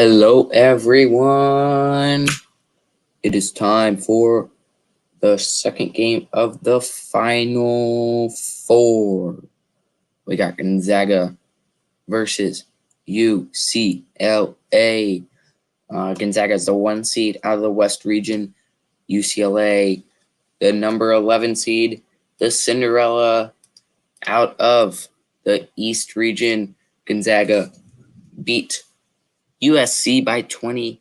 Hello, everyone. It is time for the second game of the Final Four. We got Gonzaga versus UCLA. Gonzaga is the 1 seed out of the West region. UCLA, the number 11 seed, the Cinderella out of the East region. Gonzaga beat USC by 20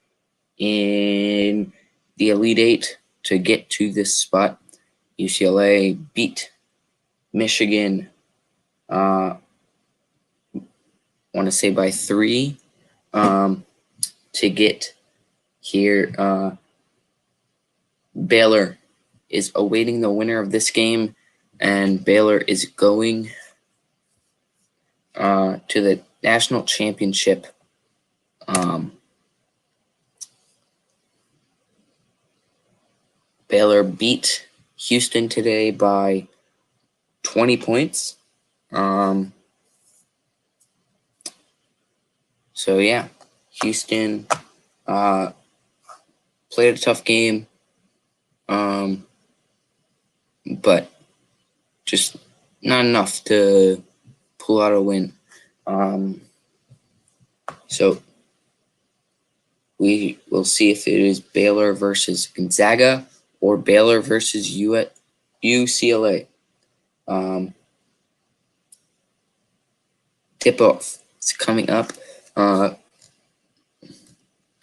in the Elite Eight to get to this spot. UCLA beat Michigan, I want to say by 3 to get here. Baylor is awaiting the winner of this game, and Baylor is going to the national championship. Baylor beat Houston today by 20 points. So yeah, Houston played a tough game, but just not enough to pull out a win. So we will see if it is Baylor versus Gonzaga or Baylor versus UCLA. Tip-off is coming up, and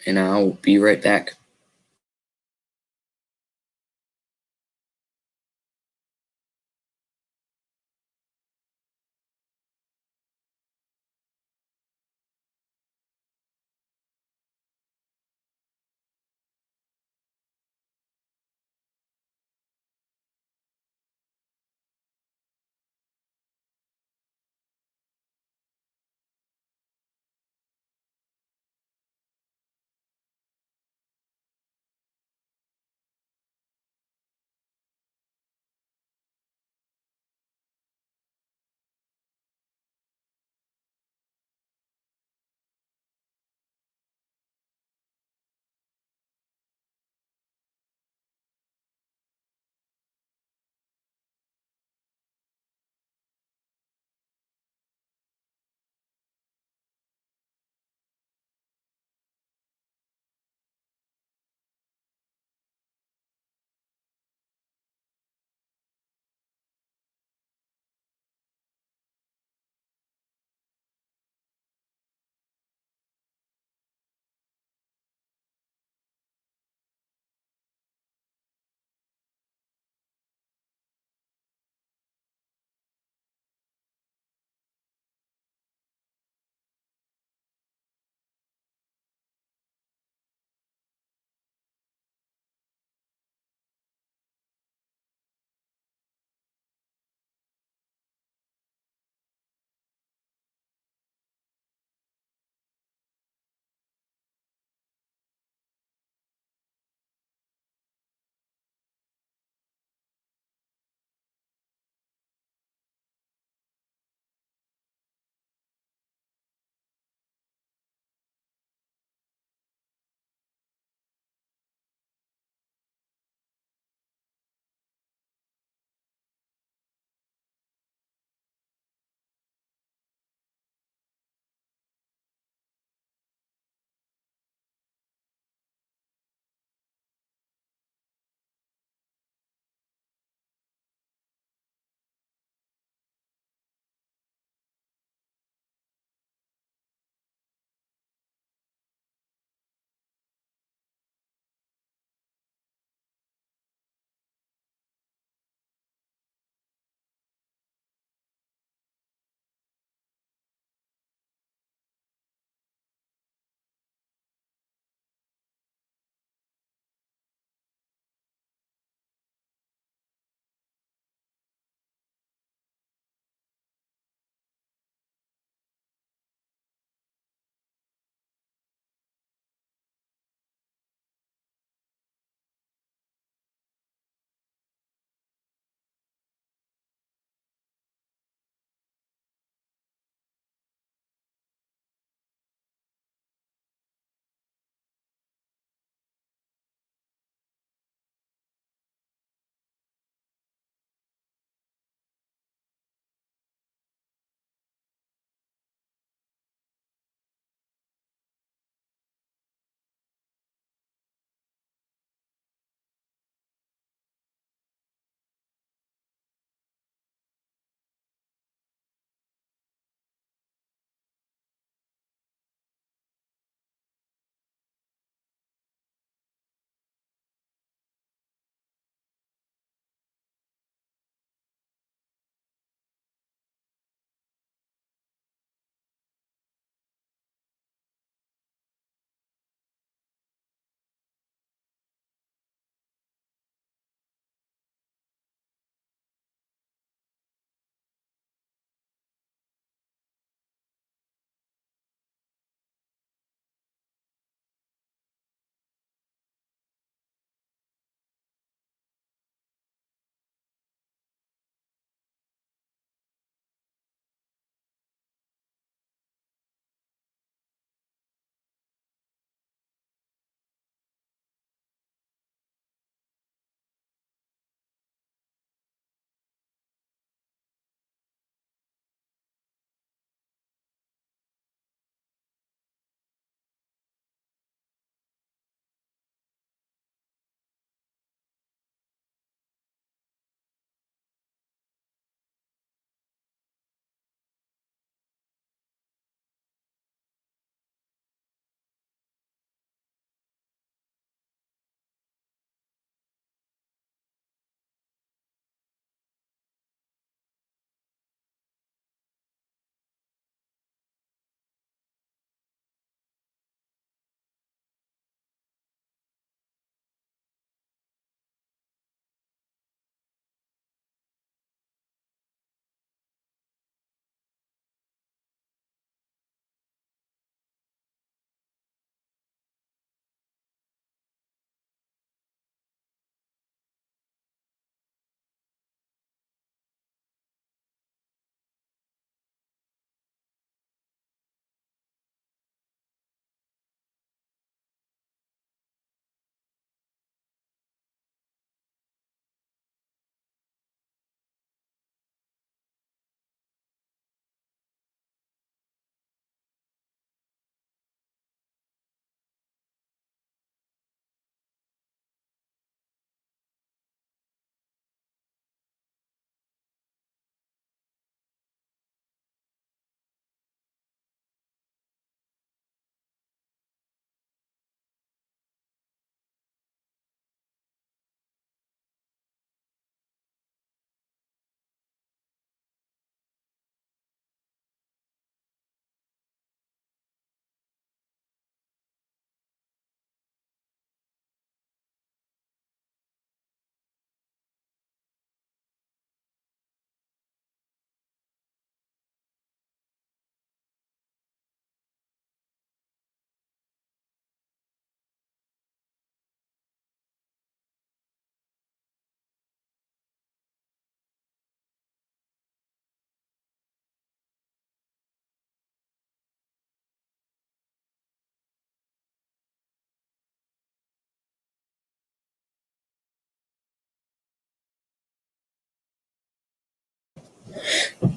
I'll be right back.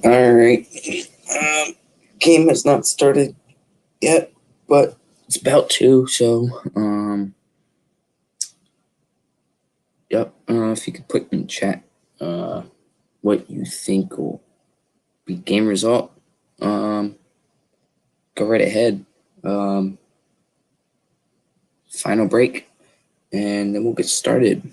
All right. Game has not started yet, but it's about to. So, yep. If you could put in chat, what you think will be game result. Go right ahead. Final break, and then we'll get started.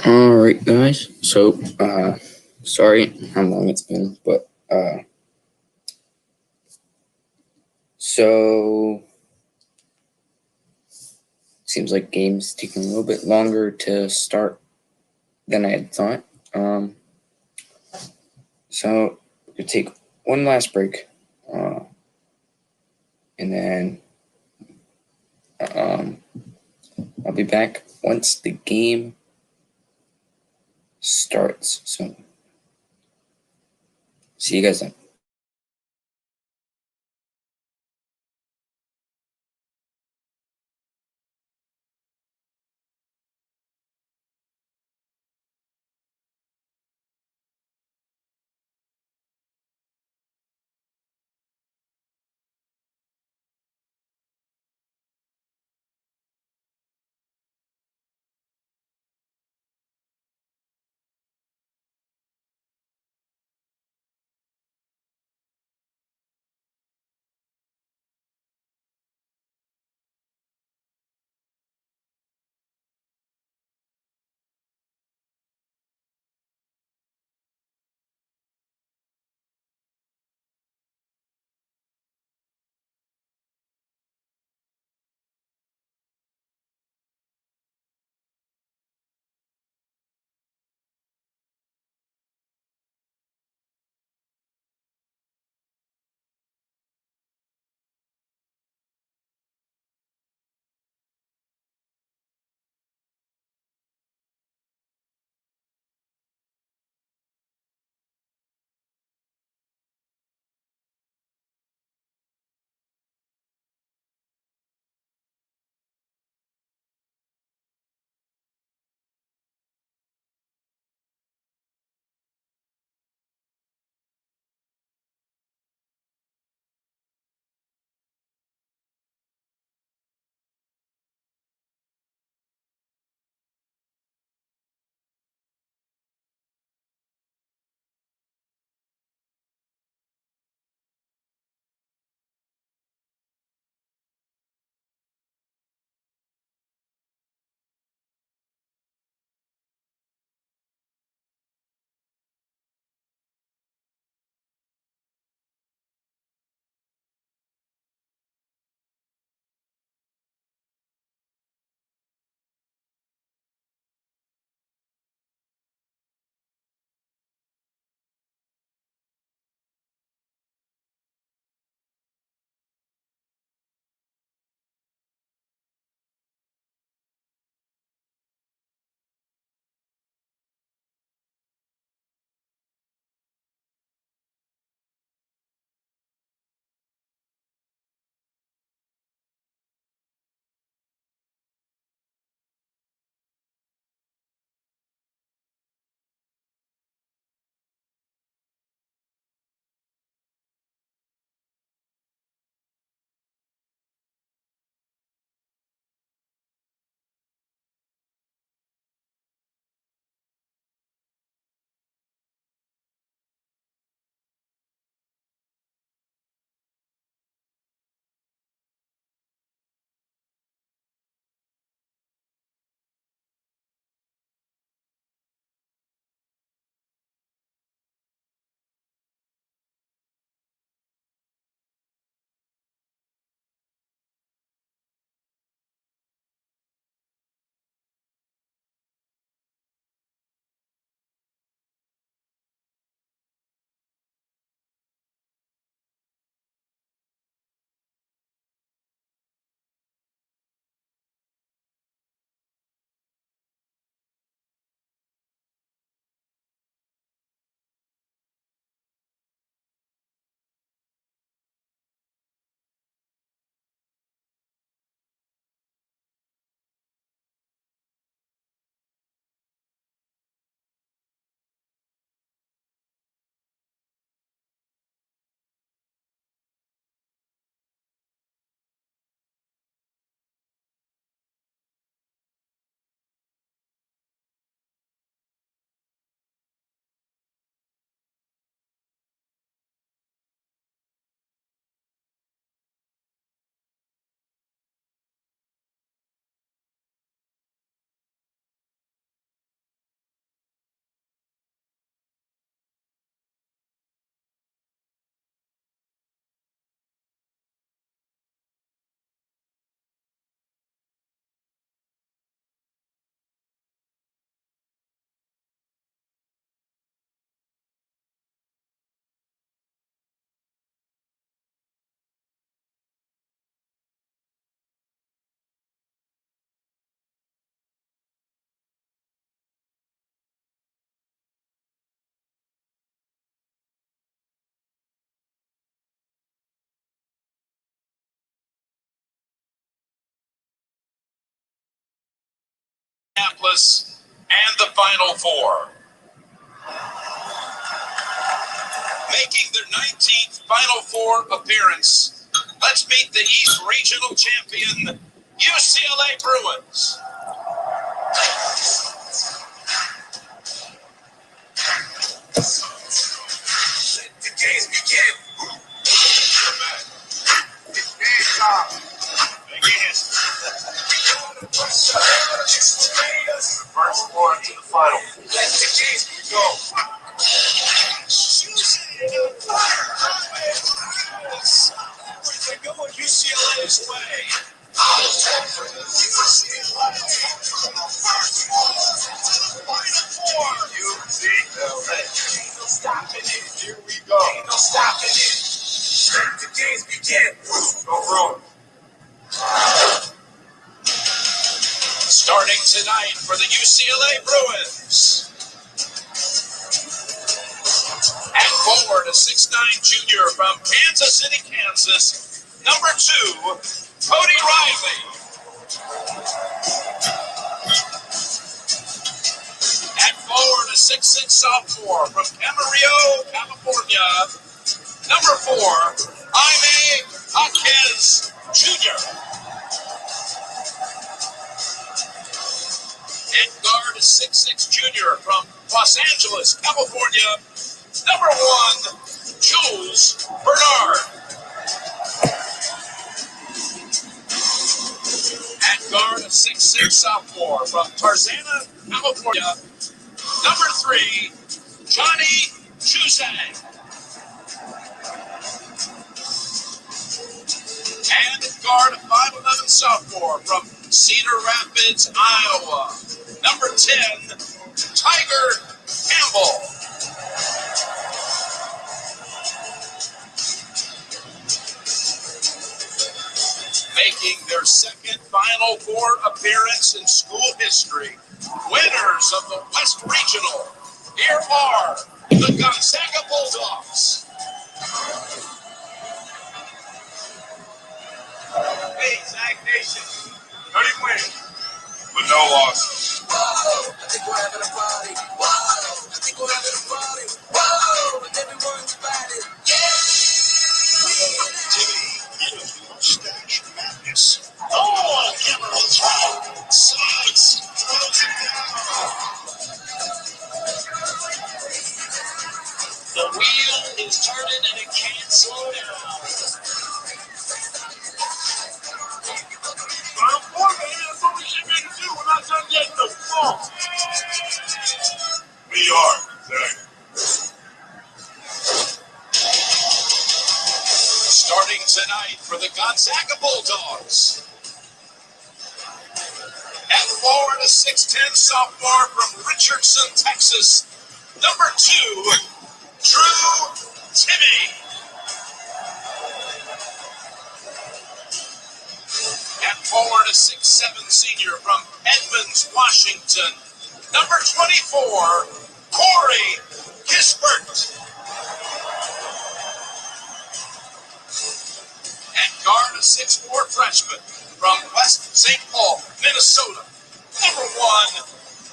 All right, guys. So, sorry how long it's been, but so seems like games taking a little bit longer to start than I had thought. So we'll take one last break, and then um, I'll be back once the game starts. So see you guys then. Indianapolis, and the Final Four. Making their 19th Final Four appearance, let's meet the East Regional Champion, UCLA Bruins. Let the games begin. It's game time. Begin. First one to the final. Let the games go. Everything going UCLA's way. UCLA. Ain't no stopping it. Here we go. Ain't no stopping it. Let the games begin. Go Bruins. Starting tonight for the UCLA Bruins. At forward, a 6'9" junior from Kansas City, Kansas, number 2, Cody Riley. At forward, a 6'6" sophomore from Camarillo, California, number 4, Jaime Jaquez Jr. At guard, a 6'6" junior from Los Angeles, California, number 1, Jules Bernard. At guard, a 6'6" sophomore from Tarzana, California, number 3, Johnny Juzang. And at guard, a 5'11" sophomore from Cedar Rapids, Iowa, number 10, Tiger Campbell. Making their second Final Four appearance in school history, winners of the West Regional, here are the Gonzaga Bulldogs. Hey, Zag Nation, 30 wins, but no losses. Whoa, I think we're having a party. Whoa, I think we're having a party. Whoa, and everyone's invited. Yeah! Jimmy, you know, mustache madness. Oh, Cameron's right. Sides, throws it down. The wheel is turning and it can't slow down. Final Four, man, that's what we should be able to do. We're not done yet. No fault. We are, exactly. Starting tonight for the Gonzaga Bulldogs. At forward, a 6'10" sophomore from Richardson, Texas, number 2, Drew Timme. At forward, a 6'7" senior from Edmonds, Washington, number 24, Corey Kispert. At guard, a 6'4" freshman from West St. Paul, Minnesota, number 1,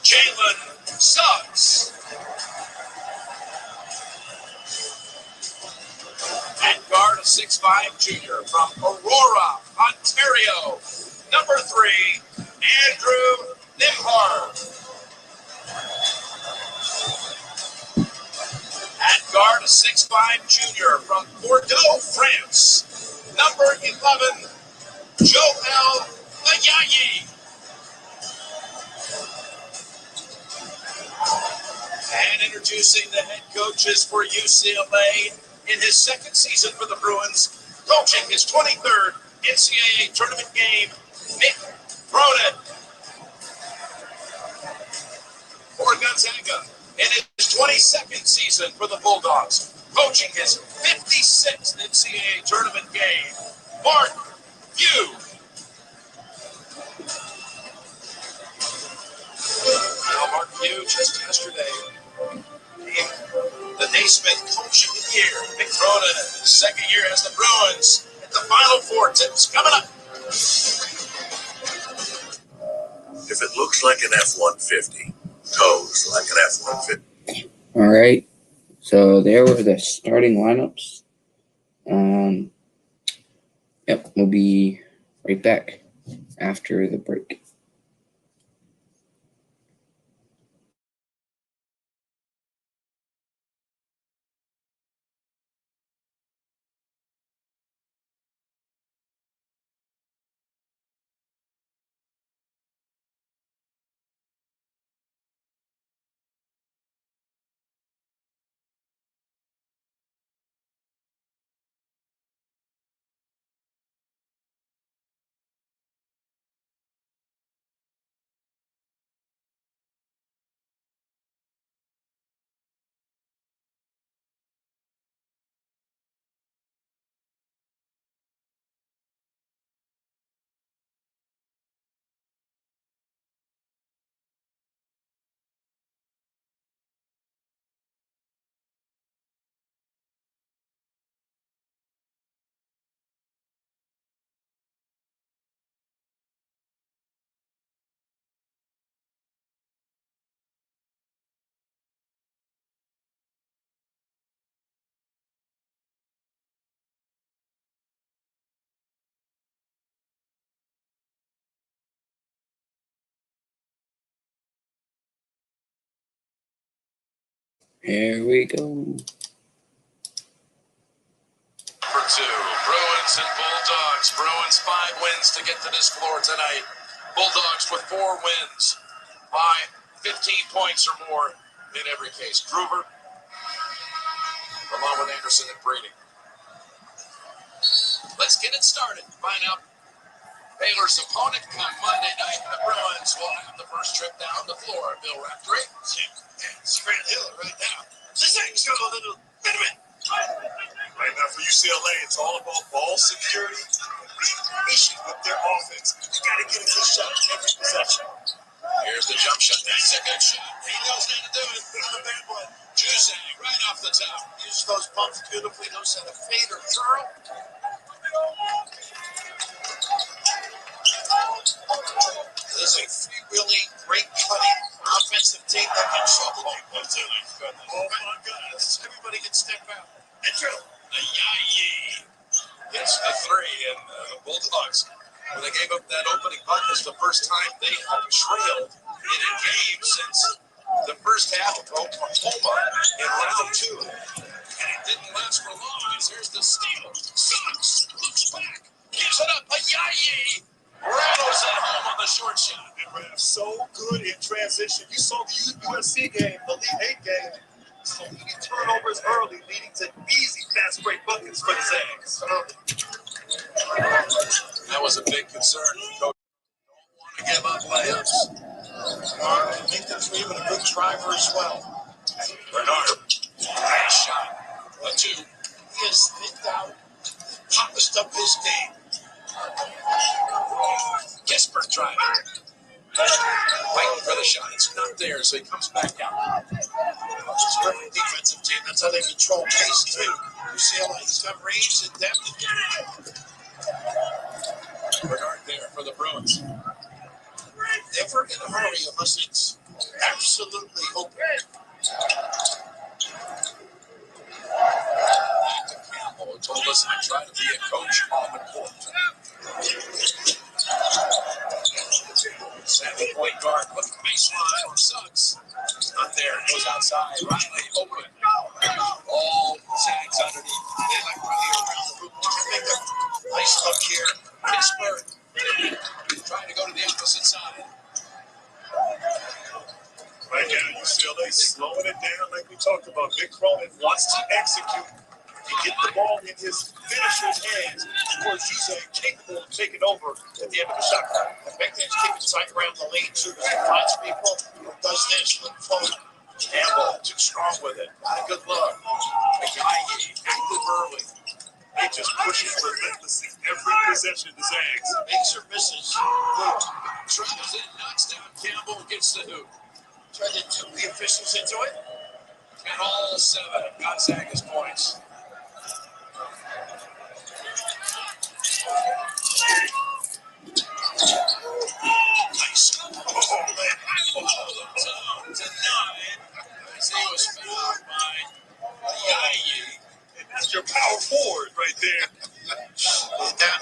Jalen Suggs. At guard, a 6'5" junior from Aurora, Ontario, number 3, Andrew Nimhard. At guard, a 6'5" junior from Bordeaux, France, number 11, Joel Ayayi. And introducing the head coaches for UCLA in his second season for the Bruins, coaching his 23rd NCAA tournament game, Nick Cronin. For Gonzaga, in his 22nd season for the Bulldogs, coaching his 56th NCAA tournament game, Mark Few. Well, Mark Few, just yesterday, the Naismith Coach of the Year, Nick Cronin, his second year as the Bruins at the Final Four. Tips coming up. If If it looks like an F-150, goes like an F-150. All right. So there were the starting lineups. Yep, we'll be right back after the break. Here we go. For two, Bruins and Bulldogs. Bruins 5 wins to get to this floor tonight. Bulldogs with 4 wins by 15 points or more in every case. Gruber, along with Anderson and Brady. Let's get it started. Find out Baylor's opponent come Monday night. The Bruins will have the first trip down the floor. Bill Raftery. It's Grant Hill right now. This thing's got a little bit of it. Right now for UCLA, it's all about ball security and being patient with their offense. You got to get a good shot every possession. Here's the jump shot. That's a good shot. He knows how to do it. Not a bad one. Juzang right off the top. Uses those pumps beautifully. Knows how to fade or curl. This is a really great cutting offensive team that can show the ball. Oh my God. Everybody can step out. And drill. Ayayi. Gets the 3 in the Bulldogs. When they gave up that opening punt, it's the first time they have trailed in a game since the first half of Oklahoma in round 2. And it didn't last for long as here's the steal. Suggs looks back. Gives it up. Ayayi. Rattles it home on the short shot. And Raph's so good in transition. You saw the USC game, the Elite 8 game. So many turnovers early, leading to easy fast break buckets for the Zags. That was a big concern. Coach don't want to give up layups. I think that's even a good driver as well. Bernard, nice shot. A 2. He has thinned out, polished up his game. Gisbert driving. Waiting for the shot. It's not there, so he comes back out. It's a perfect defensive team. That's how they control pace, too. UCLA's got range and depth. Bernard there for the Bruins. Never in a hurry unless it's absolutely open. Back to Campbell, who told us I try to be a coach on the court. 7-point guard, but the baseline on Suggs. It's not there. It goes outside. Riley open. All Zags underneath. They like running around the hoop. Nice look here. Pittsburgh trying to go to the opposite side. Right now, UCLA slowing it down like we talked about. Vic Cronin wants to execute. He get the ball in his finisher's hands. Of course, Juzang capable of taking over at the end of the shot clock. The big man's keeping tight around the lane, too. Finds people, does this, look forward. Campbell, too strong with it. Not a good look. Ayayi, active early. He just pushes relentlessly every possession the Zags. Makes or misses. Travels in, knocks down Campbell, gets the hoop. Tried to tune the officials into it. And all 7 of Gonzaga's points. Nice. Oh,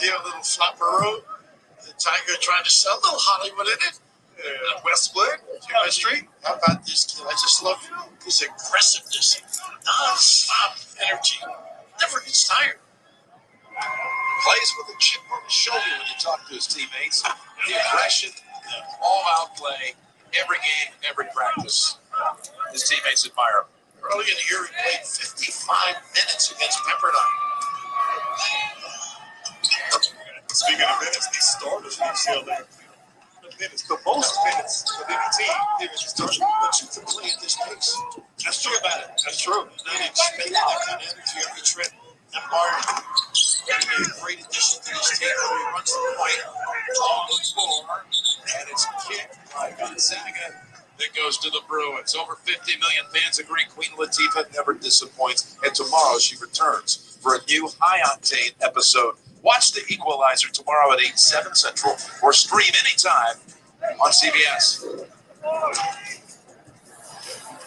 idea of a little flopper the Tiger trying to sell a little Hollywood in it. Westwood, West Street. How about this kid? I just love his aggressiveness, non-stop energy. Never gets tired. Plays with a chip on his shoulder when you talk to his teammates. The aggression, all-out play, every game, every practice. His teammates admire him. Early in the year, he played 55 minutes against Pepperdine. Speaking of minutes, he started at UCLA. Minutes, the most minutes of any team, even started. But you can play at this pace. That's true about it. That's true. They expect that kind of energy every trip. And Martin, a great addition to this team. He runs the point on the floor, and it's kicked by Gonzaga that goes to the Bruins. Over 50 million fans agree Queen Latifah never disappoints, and tomorrow she returns for a new high-octane episode. Watch The Equalizer tomorrow at 8, 7 Central, or stream anytime on CBS.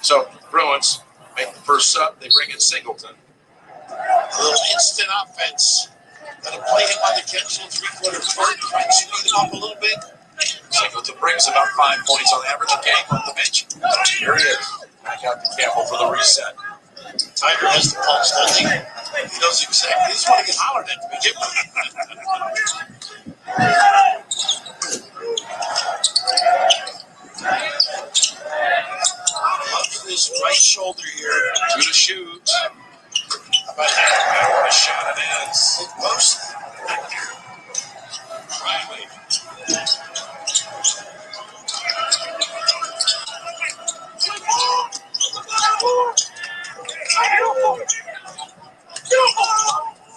So, Bruins make the first sub. They bring in Singleton. A little instant offense. Got to play him on the catch in three-quarter court. Try to speed him up a little bit. Singleton brings about 5 points on average a game on the bench. Here he is. Back out to Campbell for the reset. Tiger has the pulse, doesn't he? He knows exactly. He just want to get hollered at to begin with. Up to this right shoulder here. To the shoot. How about that? What a shot it is. Post. Riley.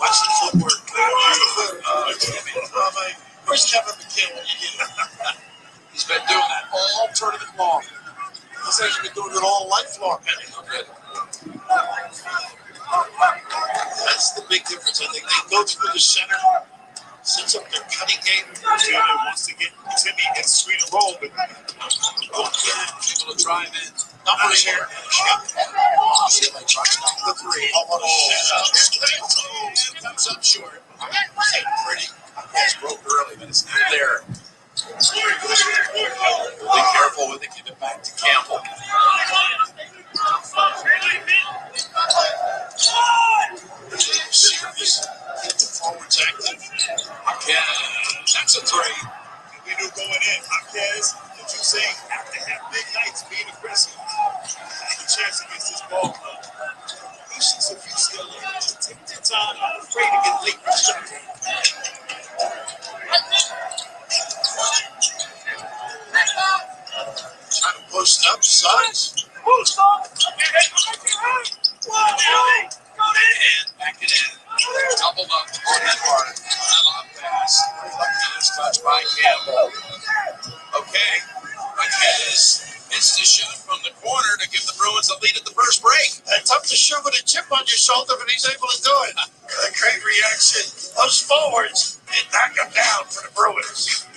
Watch the footwork. Where's Kevin McKinney when you get him? He's been doing that all tournament long. He's actually been doing it all lifelong. That's the big difference. I think they go through the center, sets up their cutting game. UCLA wants to get Timmy and Sweet a roll, but able to drive in. Numbers here. UCLA tries down the three. How about a shot? Comes up short. Pretty. It's broke early, but it's not there. Be careful with it. Give it back to Campbell. Series. Keep the forwards active. Marquez. That's a three. We knew going in. Marquez, what you say, have to have big nights being aggressive. Take a chance against this ball club. Patience of UCLA. Just take their time. I'm afraid to get late in the shot. Trying to post up, size. Post up. And back it in. Doubled up on that part. Long pass. Marquez touched by Campbell. Okay. Marquez hits the shot from the corner to give the Bruins a lead at the first break. It's tough to shoot with a chip on your shoulder, but he's able to do it. A great reaction. Those forwards, they knock him down for the Bruins.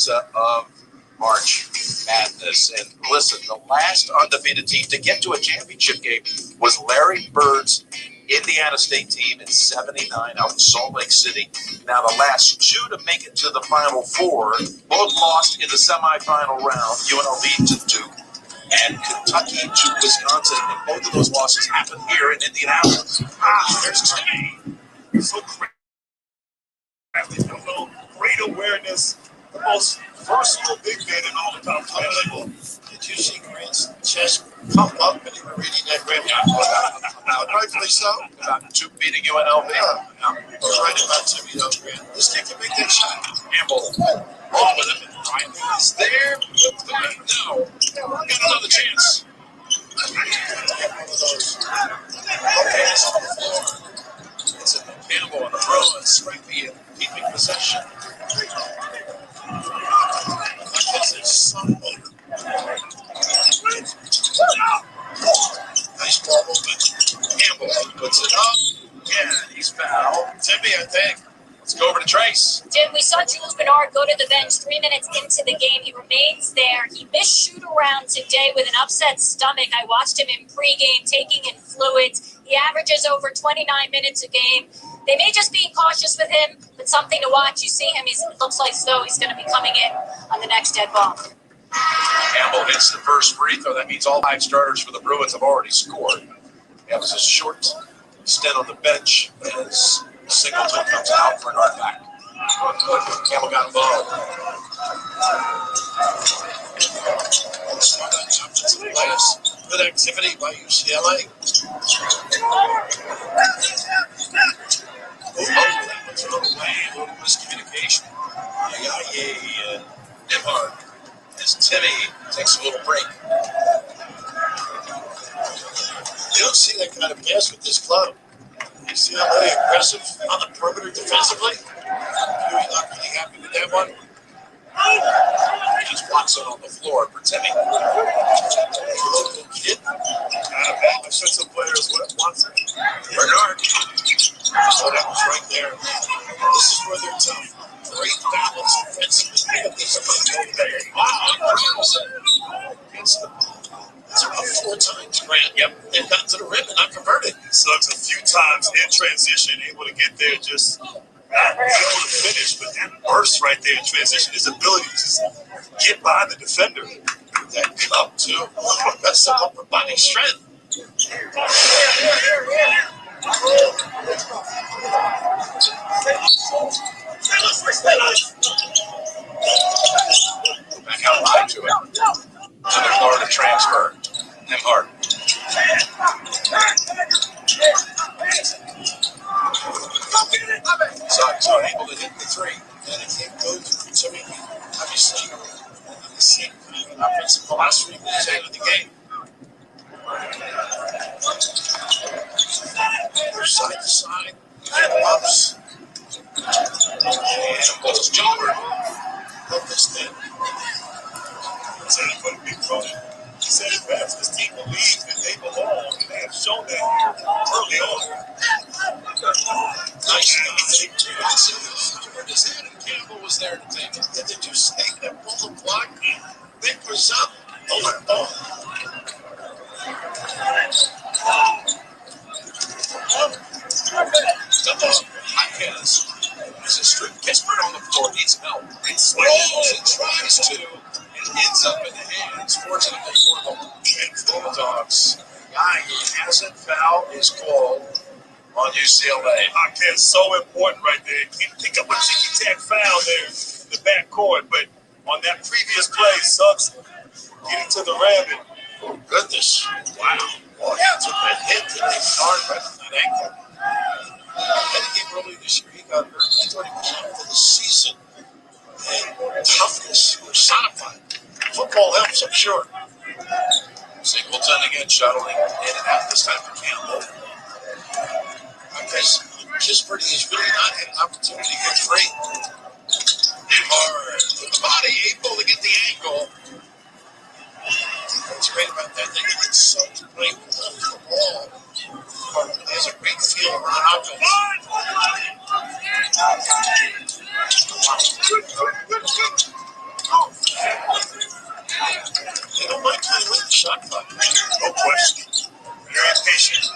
bonanza of March Madness. And listen, the last undefeated team to get to a championship game was Larry Bird's Indiana State team in '79 out in Salt Lake City. Now, the last two to make it to the Final Four both lost in the semifinal round, UNLV to Duke and Kentucky to Wisconsin. And both of those losses happened here in Indianapolis. There's Timmy. So crafty, great awareness, the most versatile big man in all the competition. Did you see Grant's chest pump up when he was reading that Grant? Rightfully so. About Duke beating UNLV. Yeah. He's right about Timmy, though, Grant. This kid can make that shot. Campbell wrong with him. Ryan is there. No. Got another chance. One of those. Okay, it's on the floor. It's in Campbell and the Bruins right being keeping possession. Because there's someone. Nice ball movement. Campbell puts it up. Yeah, he's fouled. Timmy, I think. Let's go over to Trace. Jim, we saw Jules Bernard go to the bench 3 minutes into the game. He remains there. He missed shoot-around today with an upset stomach. I watched him in pregame, taking in fluids. He averages over 29 minutes a game. They may just be cautious with him, but something to watch. You see him, he looks like though he's going to be coming in on the next dead ball. Campbell hits the first free throw. That means all 5 starters for the Bruins have already scored. That was a short stint on the bench as Singleton comes out for an artifact. Campbell got involved. Smart offensive players. Good activity by UCLA. That was thrown away. A little miscommunication. Nimhard as Timmy takes a little break. You don't see that kind of gas with this club. UCLA aggressive on the perimeter defensively. You're not really happy with that one. Just Watson on the floor for Timmy. Local kid. I've seen some players with Watson. Bernard. So that was right there. This is where they're tough. Great balance defensively. Wow. Against them. It's about 4 times, Grant. Yep. They've gotten to the rim and not converted. Suggs a few times in transition, able to get there, just not able to finish. But that burst right there in transition, his ability to just get behind the defender. That cup, too. That's some upper body strength. Back out high to it. Another Florida transfer. Nimhard. Suggs unable to hit the three. And it can't go to Timmy. Obviously, not the same kind of offensive philosophy we had in the game. They're side to side. Ups. And Bulls jumper. Love this thing. Said he put a big phone. He said it best. This team believes that they belong, and they have shown that here early on. Nice. Where does Adam Campbell was there to take it? Did you say that pull the block? Big was up. Oh, my ball. Hopkins. There's a strip. Kispert on the floor needs help. It's He tries to. and ends up in the hands, fortunately for the Bulldogs. Guy who hasn't fouled is called on UCLA. Hopkins so important right there. He pick up a ticky-tack foul there in the backcourt, but on that previous play, Suggs getting to the rim. Oh, goodness. Wow. Boy, he took that hit that they started right from that ankle. I think early this year he got hurt. I thought he was out for the season. And toughness personified. Football helps, I'm sure. Singleton again shuttling in and out, this time for Campbell. Because Kispert has really not had an opportunity to get free. Hard. The body able to get the angle. What's great about that, they get so to play with the ball. He has a great feel for the offense. shot clock. No question. Very patient.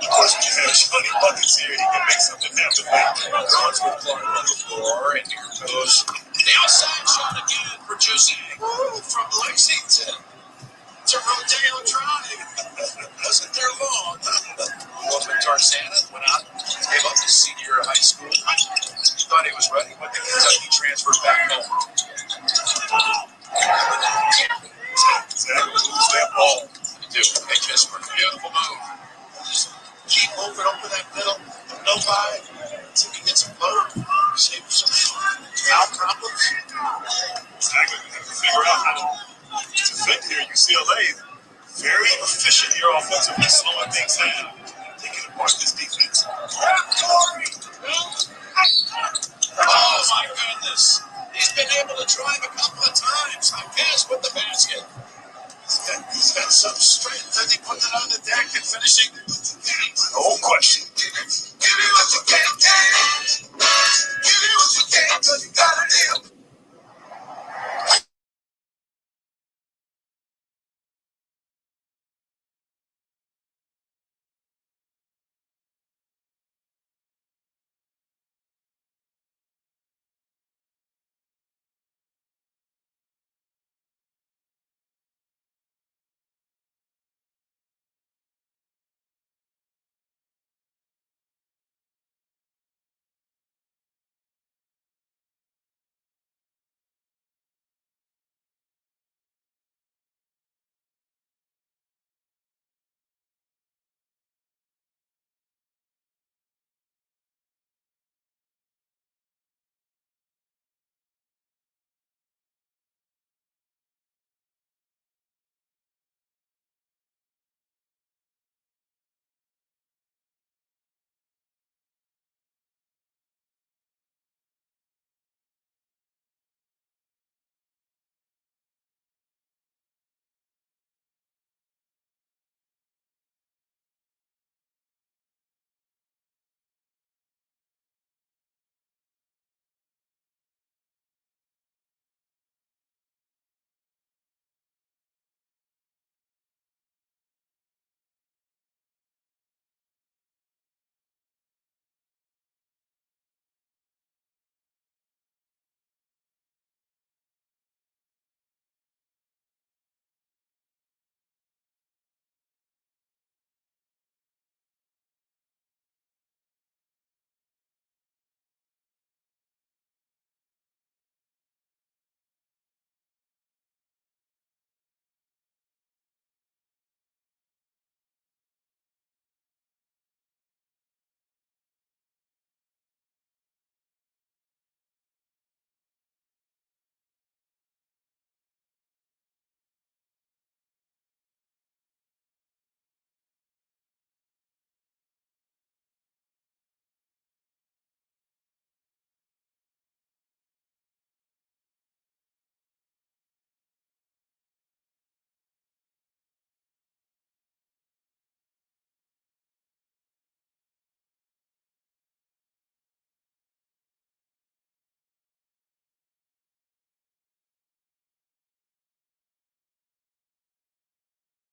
Of course, when you have Johnny Buckets here, he can make something happen. Guards with Clark on the floor, and here goes the outside shot again for Jose. From Lexington to Rodeo Drive. Wasn't there long. Logan Tarzana went out, gave up his senior high school. He thought he was ready, but the Kentucky transferred back home. Gonzaga lose that ball. They do. They just were beautiful move. Just keep moving over that middle. Nobody. See if he gets a floater. Save some foul problems. Gonzaga have to figure out how to defend here. UCLA, very efficient here offensively, slowing things down, taking apart this defense. Oh, my goodness. He's been able to drive a couple of times. I pass with the basket. He's got some strength. I think putting it on the deck and finishing. No question. Give me what you can. Give me what you can, 'cause you gotta live.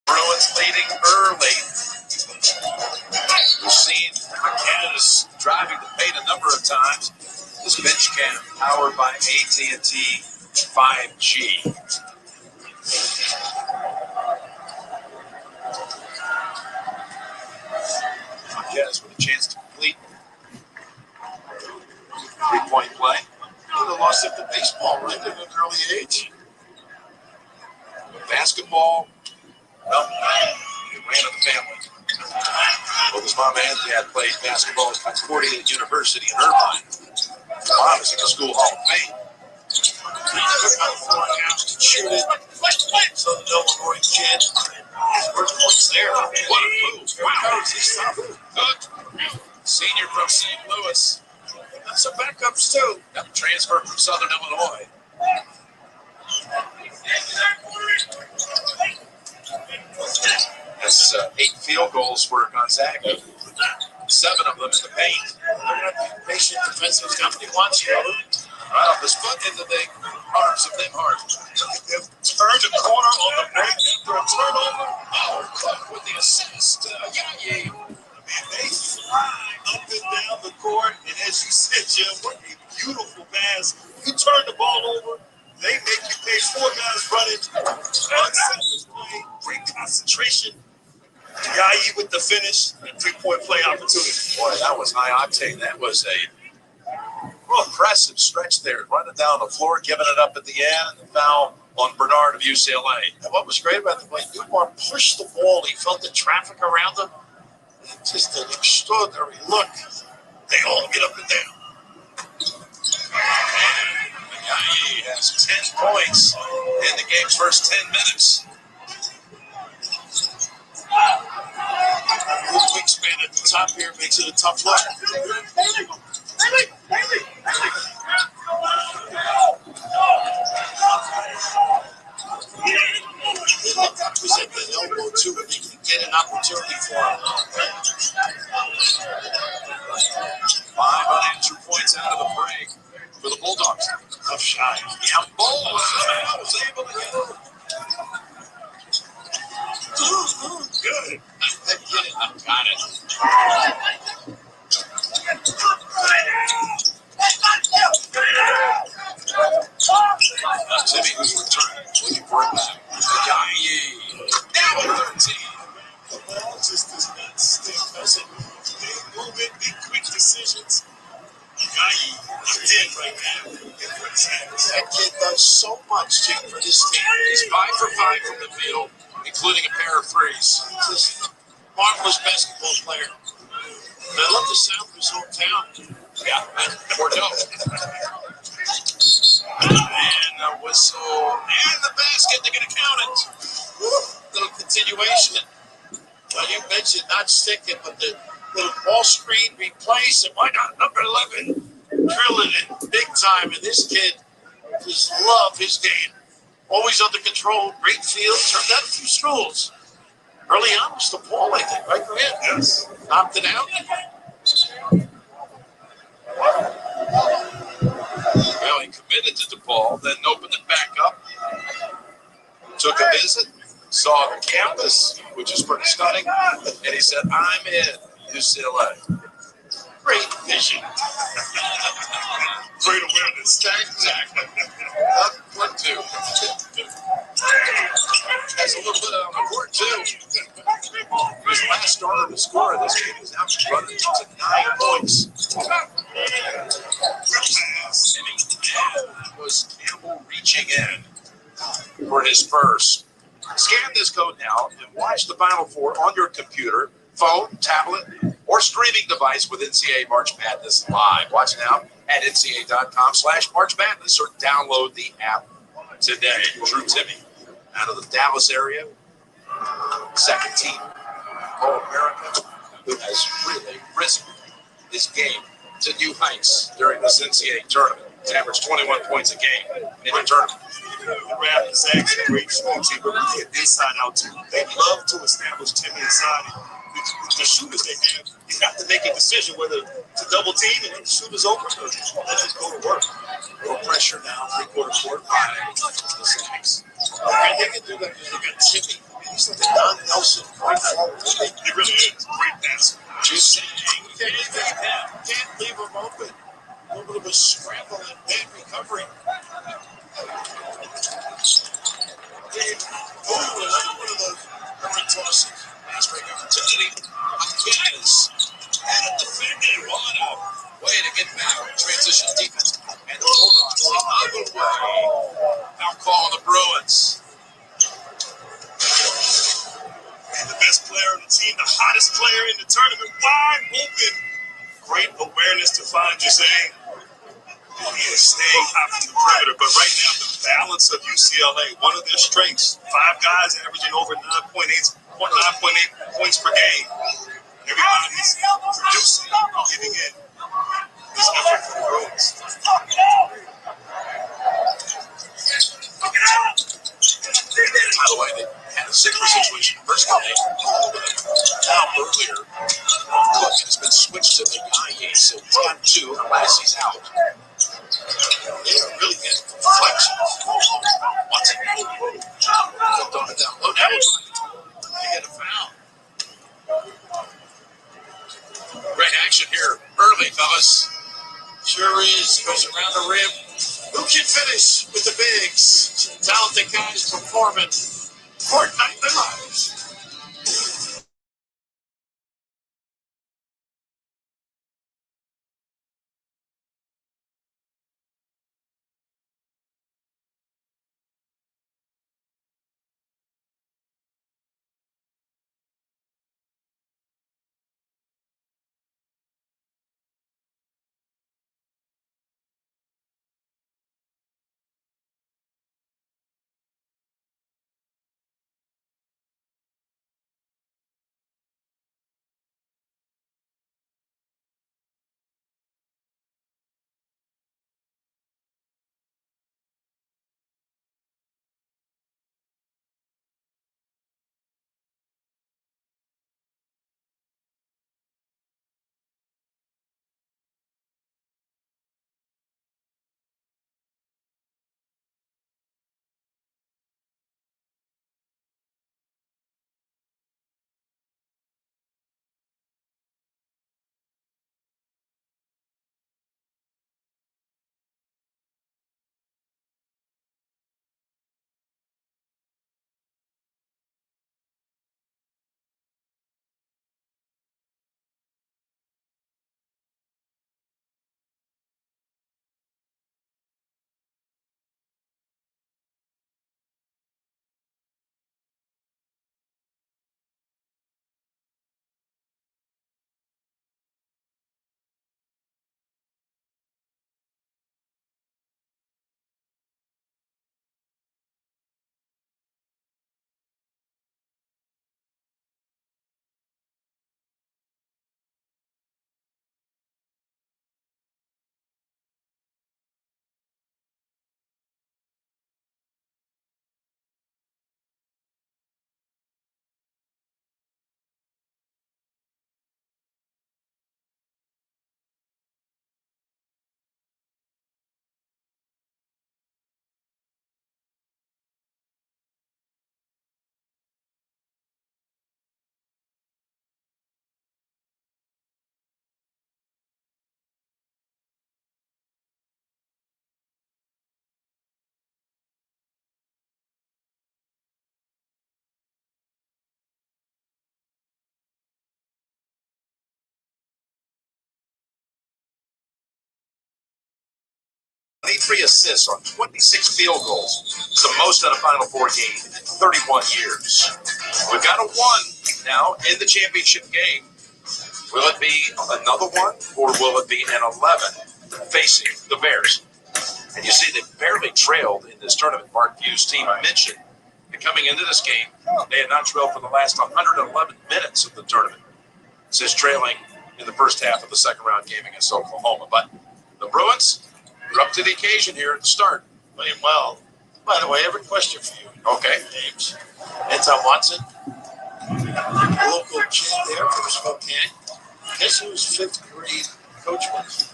Bruins leading early. We've seen Canada's driving the paint a number of times. This bench cam powered by AT&T 5G. Marquez with a chance to complete. 3-point play. They lost him to baseball right at an early age. But basketball, well, it ran in the family. Both his mom and dad played basketball at Concordia University in Irvine. His mom is in the School Hall of Fame. Shoot it. So the Illinois kid. First points there. What a move. Wow. Good. Senior from St. Louis. And some backups too. Got a transfer from Southern Illinois. That's 8 field goals for Gonzaga. 7 of them in the paint. Patient defensive company wants you. Right off his foot into the arms of them hard. turned the corner on the break after a turnover. Oh, Cook with the assist. Yaye. They fly up and down the court, and as you said, Jim, what a beautiful pass. You turn the ball over, they make you pay 4 guys running. Unselfish play, great concentration. Yayi with the finish, and 3-point play opportunity. Boy, that was high octane. That was a real impressive stretch there. Running down the floor, giving it up at the end, and the foul on Bernard of UCLA. And what was great about the way Newbar pushed the ball, he felt the traffic around him. Just an extraordinary look. They all get up and down. And Yayi has 10 points in the game's first 10 minutes. Quick span at the top here makes it a tough look. Present the elbow too, and you can get an opportunity for him. 5 unanswered points out of the break for the Bulldogs. Tough shot. Yeah, Bull was able to get it. Good. Got it. Timmy was returned, looking for it back. Yayi. Now at 13. The ball just does not stick, does it? Big movement, big quick decisions. Yayi did right now. That kid does so much, Jim, for this team. He's 5 for 5 from the field, including a pair of threes. Just marvelous basketball player. I love the sound of his hometown. Yeah, Bordeaux. And the whistle and the basket. They're going to count it. Little continuation. Well, you mentioned not sticking, but the little ball screen replace, and why not number 11 drilling it big time? And this kid just love his game. Always under control, great field, turned out a few strolls. Early on was the ball, I think, right for him. Yes. Knocked it out. Well, he committed to DePaul, then opened it back up. Took a visit, saw the campus, which is pretty stunning, and he said, I'm in UCLA. Great vision. Great awareness. Exactly. One, two. Has a little bit on the court, too. His last starter to score in this game is out running to 9 points. That was Campbell reaching in for his first. Scan this code now and watch the Final Four on your computer, phone, tablet, or streaming device with NCAA March Madness Live. Watch now at ncaa.com/March Madness or download the app today. Drew Timmy out of the Dallas area, second team All-America, who has really risen his game to new heights during this NCAA tournament. He's averaged 21 points a game in the tournament. The Raptors are actually a great small team, but we get inside out too. They love to establish Timmy inside. The shooters they have, you have to make a decision whether to double team and let the shooters open or let them go to work. No pressure now, 3-quarter court by the Zags. And they can do that because they got Timmy. He's like a Don Nelson point forward. He really is. Great passer. Just saying, you can't leave him open. A little bit of a scramble and bad recovery. Another one of those current tosses. Fast break opportunity. Yes. And a defended one out. Way to get back. Transition defense. And the Bulldogs another way. Now calling the Bruins. And the best player on the team, the hottest player in the tournament, wide open. Great awareness to find Jose. He is staying hot from the perimeter, but right now the balance of UCLA, one of their strengths, 5 guys averaging over 9.8 points per game. Everybody's producing, giving in this effort for the Bruins. By the way, they had a similar situation first game. Now earlier, Cook has been switched to the Yayi, so he's got 2 unless he's out. They are really getting deflections. Watson action here early, fellas. Sure is. Goes around the rim. Who can finish with the bigs? Talented guys performing. Fortnightly lives. Three assists on 26 field goals. It's the most out of Final Four game in 31 years. We've got a 1 now in the championship game. Will it be another 1 or will it be an 11 facing the Bears? And you see they barely trailed in this tournament. Mark View's team I mentioned. And coming into this game, they had not trailed for the last 111 minutes of the tournament. Since trailing in the first half of the second round game against Oklahoma. But the Bruins, you're up to the occasion here at the start. Playing well. By the way, I have a question for you. Okay. James. Anton Watson, local kid there from Spokane. Guess who's 5th grade coach was?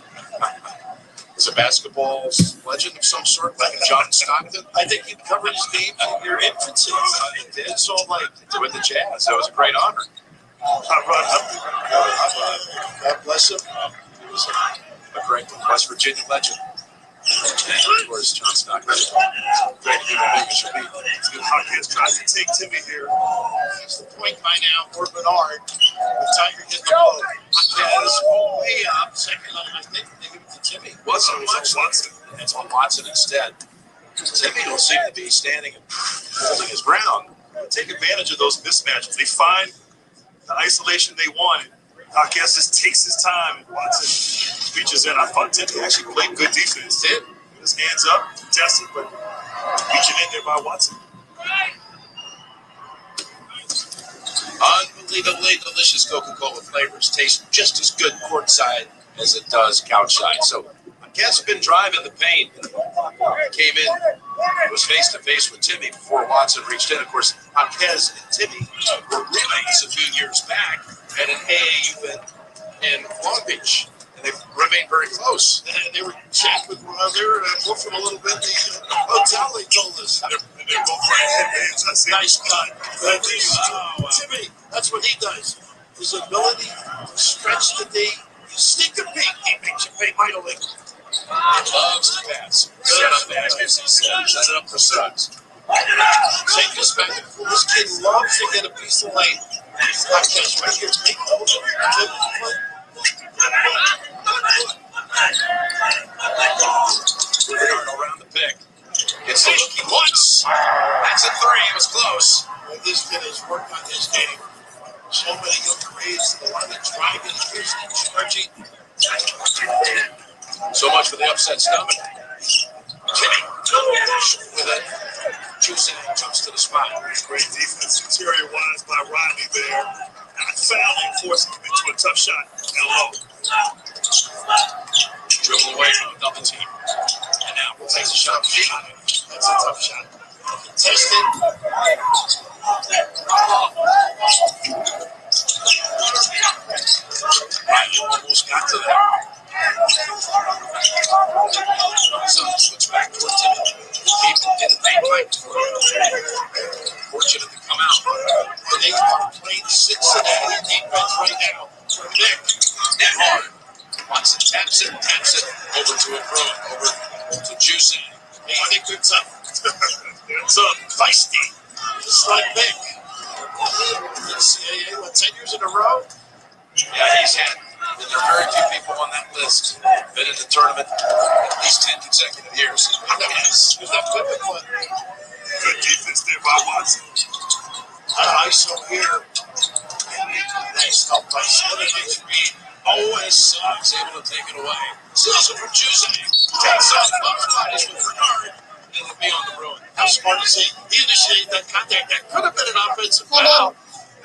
Is a basketball legend of some sort, like John Stockton? I think he covered his game in your infancy. He did. So, like, with the Jazz, that was a great honor. God bless him. He was a great West Virginia legend. Towards John Stockton. Great human being should be. Hawkins tries to take Timmy here. That's the point by now for Bernard. The Tiger hit the ball. Hawkins way up. Second line, I think they give it to Timmy. Wasn't Watson. It's on Watson instead. Timmy don't seem to be standing and holding his ground. Take advantage of those mismatches. They find the isolation they want. Hawkins just takes his time. Watson reaches in. I thought Timmy actually played good defense. Did. With his hands up, contested, but reaching in there by Watson. Unbelievably delicious Coca-Cola flavors. Taste just as good courtside as it does couchside. So Hawkins been driving the paint. Came in, was face-to-face with Timmy before Watson reached in. Of course, Hawkins and Timmy were roommates a few years back at an AAU event in Long Beach. And they remained very close. And they were chatting with one another, both from a little bit. The hotel, they told us. They're both wearing headbands. I see. Nice cut. Timmy, that's what he does. His ability to stretch the D, Sneak a peek. He makes you pay mightily. He loves to pass. Set it up back, as he said. Set it up for Suggs. Take this back and forth. This kid loves to get a piece of lane. Not catch right here. Take over. Around the pick. Gets the look he wants. That's a three. It was close. Well, this kid has worked on his game. So many young grades. A lot of the driving, piercing, charging. So much for the upset stomach. Timmy with it. Juicy jumps to the spot. Great defense, interior-wise by Rodney there. Not fouling, forcing him into a tough shot and low. Dribble away from a double team. And now we'll take the shot. That's a tough shot. Tested. Right, almost got to that. So switch back toward Timmy. Keep in the paint right. Fortunate to come out. And they are playing Cincinnati defense right now. For Nick. And hard. Wants it, taps it. Over to a Bruin. Over to Juicy. And Nick picks up. It's up. Feisty. Just like Nick. NCAA, what, 10 years in a row? Yeah, he's had. And there are very few people on that list been in the tournament at least 10 consecutive years. Yes, was that Pippen one? Good defense there by Watson. ISO here. Nice help by Slither. Nice read. Always Suggs able to take it away. Steals it from Juicy. Takes off. Bodies with Bernard. And it'll be on the Bruin. How smart is he? He initiated that contact. That could have been an offensive foul.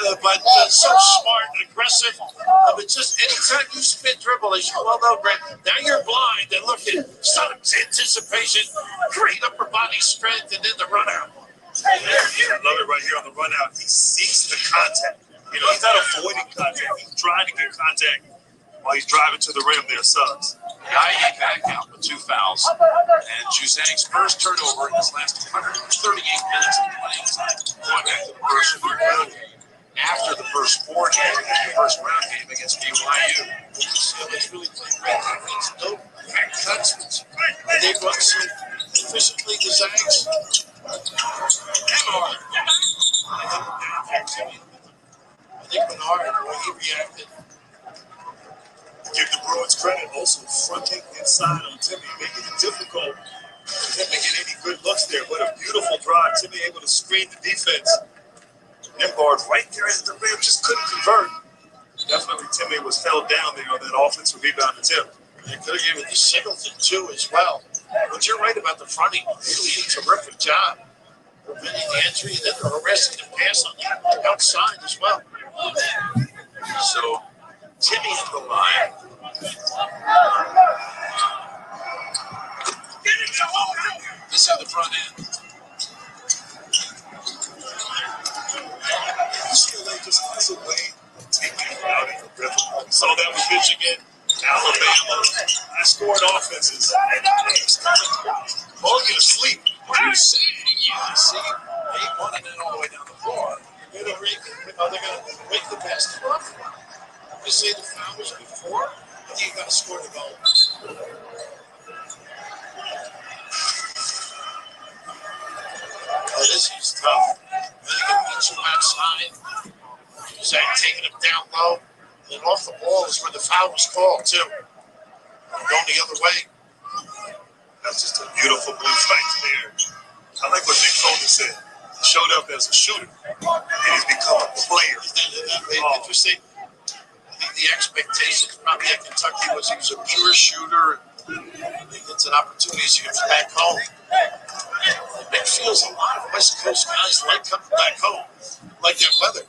But so smart and aggressive. But just anytime you spin dribble, as you well know, Brent, now you're blind and look at Suggs' anticipation, great upper body strength, and then the run out. I love it right here on the run out. He seeks the contact. You know, he's not avoiding contact. He's trying to get contact while he's driving to the rim there, Suggs. Guy back out with 2 fouls. And Juzang's first turnover in his last 138 minutes of playing time. Going back to the first round game. After the first 4 games, the first round game against BYU. UCLA's really playing great defense. No back cuts. And they run so efficiently the Zags. Bernard. I think Bernard, the way he reacted. Give the Bruins credit, also fronting inside on Timmy, making it difficult for him to get any good looks there. What a beautiful drive. Timmy able to screen the defense. Nembhard right there at the rim, just couldn't convert. Definitely Timmy was held down there on that offensive rebound attempt. They could have given the Singleton too as well. But you're right about the fronting. Really a terrific job preventing the entry, and then they're arresting the pass on the outside as well. So Timmy at the line. This on the front end. UCLA just has a way of taking it out in the rhythm. We saw that with Michigan, Alabama, high-scoring offenses. Falling asleep. What are you saying? Yeah, see, they wanted it all the way down the floor. They're going to make the best of it. They say the foul was before, and you got to score the goal. Oh, this is tough. Then you can beat you outside. Zach taking him down low. And then off the ball is where the foul was called, too. Going the other way. That's just a beautiful blue fight there. I like what Nick Coleman said. He showed up as a shooter, and he's become a player. Interesting. I think the expectations probably at Kentucky was he was a pure shooter. He gets an opportunity to get back home. Nick feels a lot of West Coast guys like coming back home, like that weather.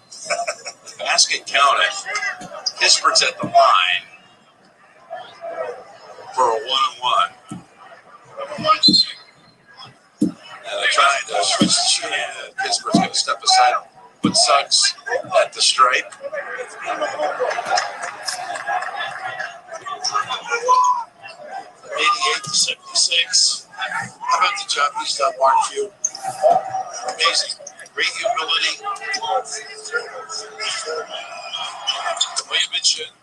Basket counted. Kispert's at the line for a one-on-one. They're trying to switch the shooting. Kispert's going to step aside, put Suggs at the stripe. 88-76. How about the job he's done, Mark Few? Amazing. Great humility. The way you mentioned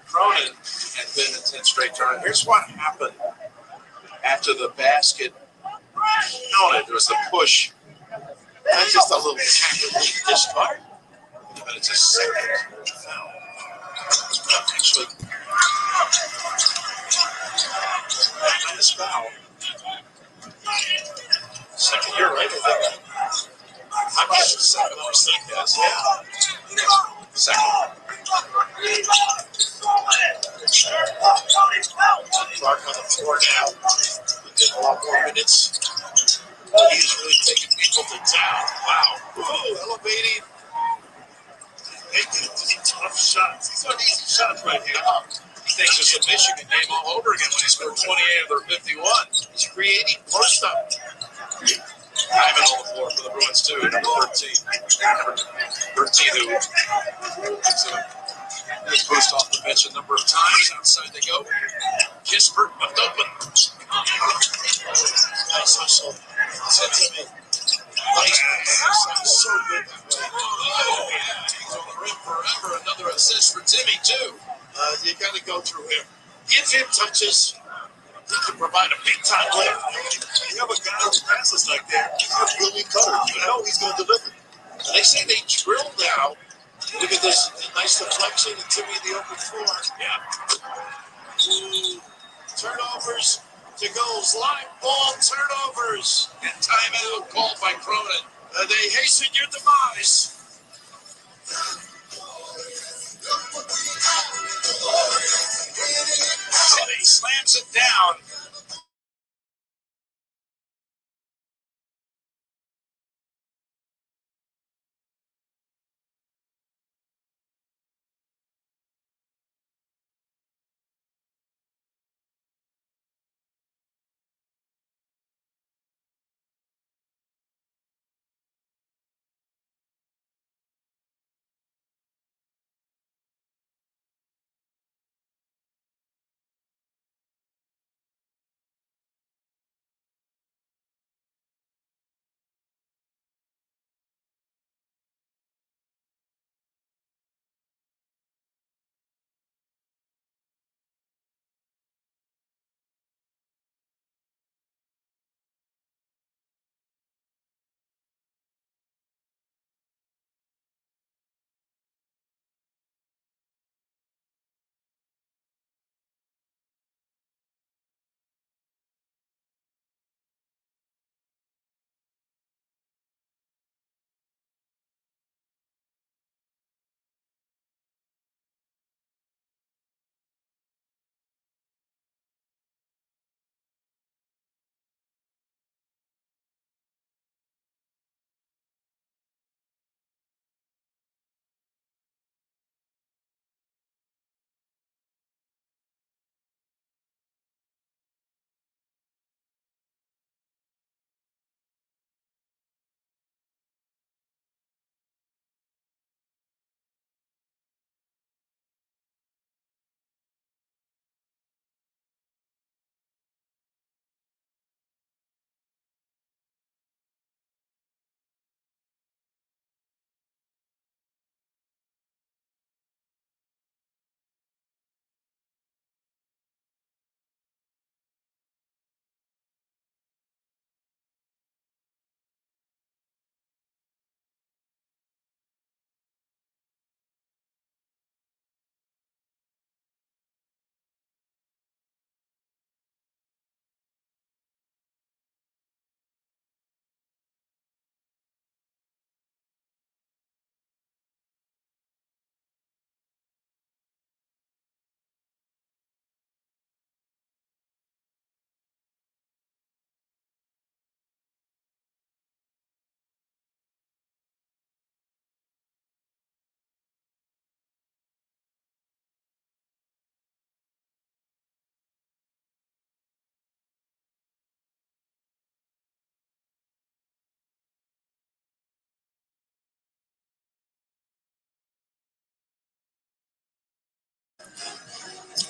Cronin, and been in 10 straight tournaments. Here's what happened after the basket counted. There was the push. That's just a little tactical discard. But it's a second foul. Actually, minus foul. Second year, right? I'm not sure second or second. Yes, yeah. Second. Clark on the floor now. He did a lot more minutes. He's really taking people to town. Wow. Ooh, elevating. Making tough shots. These aren't easy shots right here. He thinks it's a Michigan game all over again when he scored 28 of their 51. He's creating post up. Diamond on the floor for the Bruins, too. Number 13. Number 13, who gets a big boost off the bench a number of times. Outside they go. Kispert left open. Nice hustle. Sent to me. Nice pass. So good that way. Oh, yeah. He's on the rim forever. Another assist for Timmy, too. You got to go through him. Give him touches. He can provide a big-time lift. You have a guy who passes like that. He's a brilliant cutter. You know he's going to deliver. And they say they drilled out. Look at this nice deflection and Timmy in the open floor. Yeah. Ooh. Turnovers to goals. Live ball turnovers. And timeout called by Cronin. They hasten your demise. Timmy slams it down.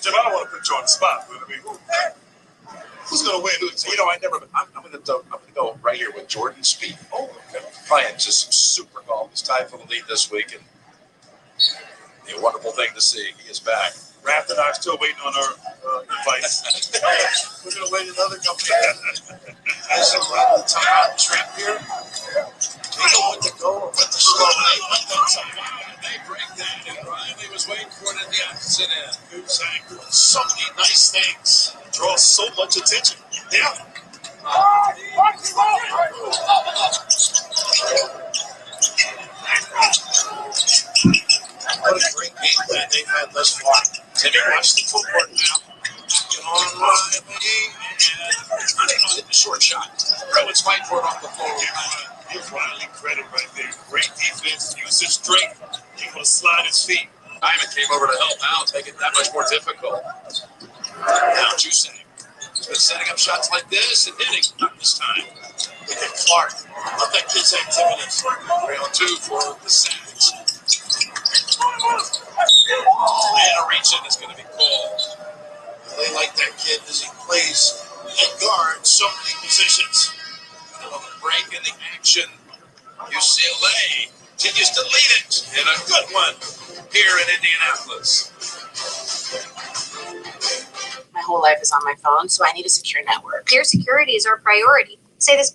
Jim, I don't want to put you on the spot, but I mean, who's going to win? You know, I'm going to go right here with Jordan Spieth. Oh, okay. Playing just some super golf. He's tied for the lead this week, and a wonderful thing to see. He is back. Raft and I are still waiting on our advice. We're going to wait another couple of minutes. As a timeout trap here. They know when to go or when to slow. They went that timeout. They break that. And Riley was waiting for it at the opposite end. Gonzaga doing so many nice things. Draws so much attention. Yeah. What a great game plan they've had thus far. And you watch the footwork now. Get on Riley. And hit the short shot. Rowan's fighting for it off the floor. Give Riley credit right there. Great defense. Use his strength. He's going to slide his feet. Diamond came over to help out, make it that much more difficult. Now Juicing. He's been setting up shots like this and hitting. Not this time. Look at Clark. Love that kid's activity. 3-on-2 for the Saints. And a reach in is going to be called. They like that kid as he plays at guard so many positions. On the break in the action, UCLA continues to lead it. And a good one here in Indianapolis. My whole life is on my phone, so I need a secure network. Your security is our priority. Say this.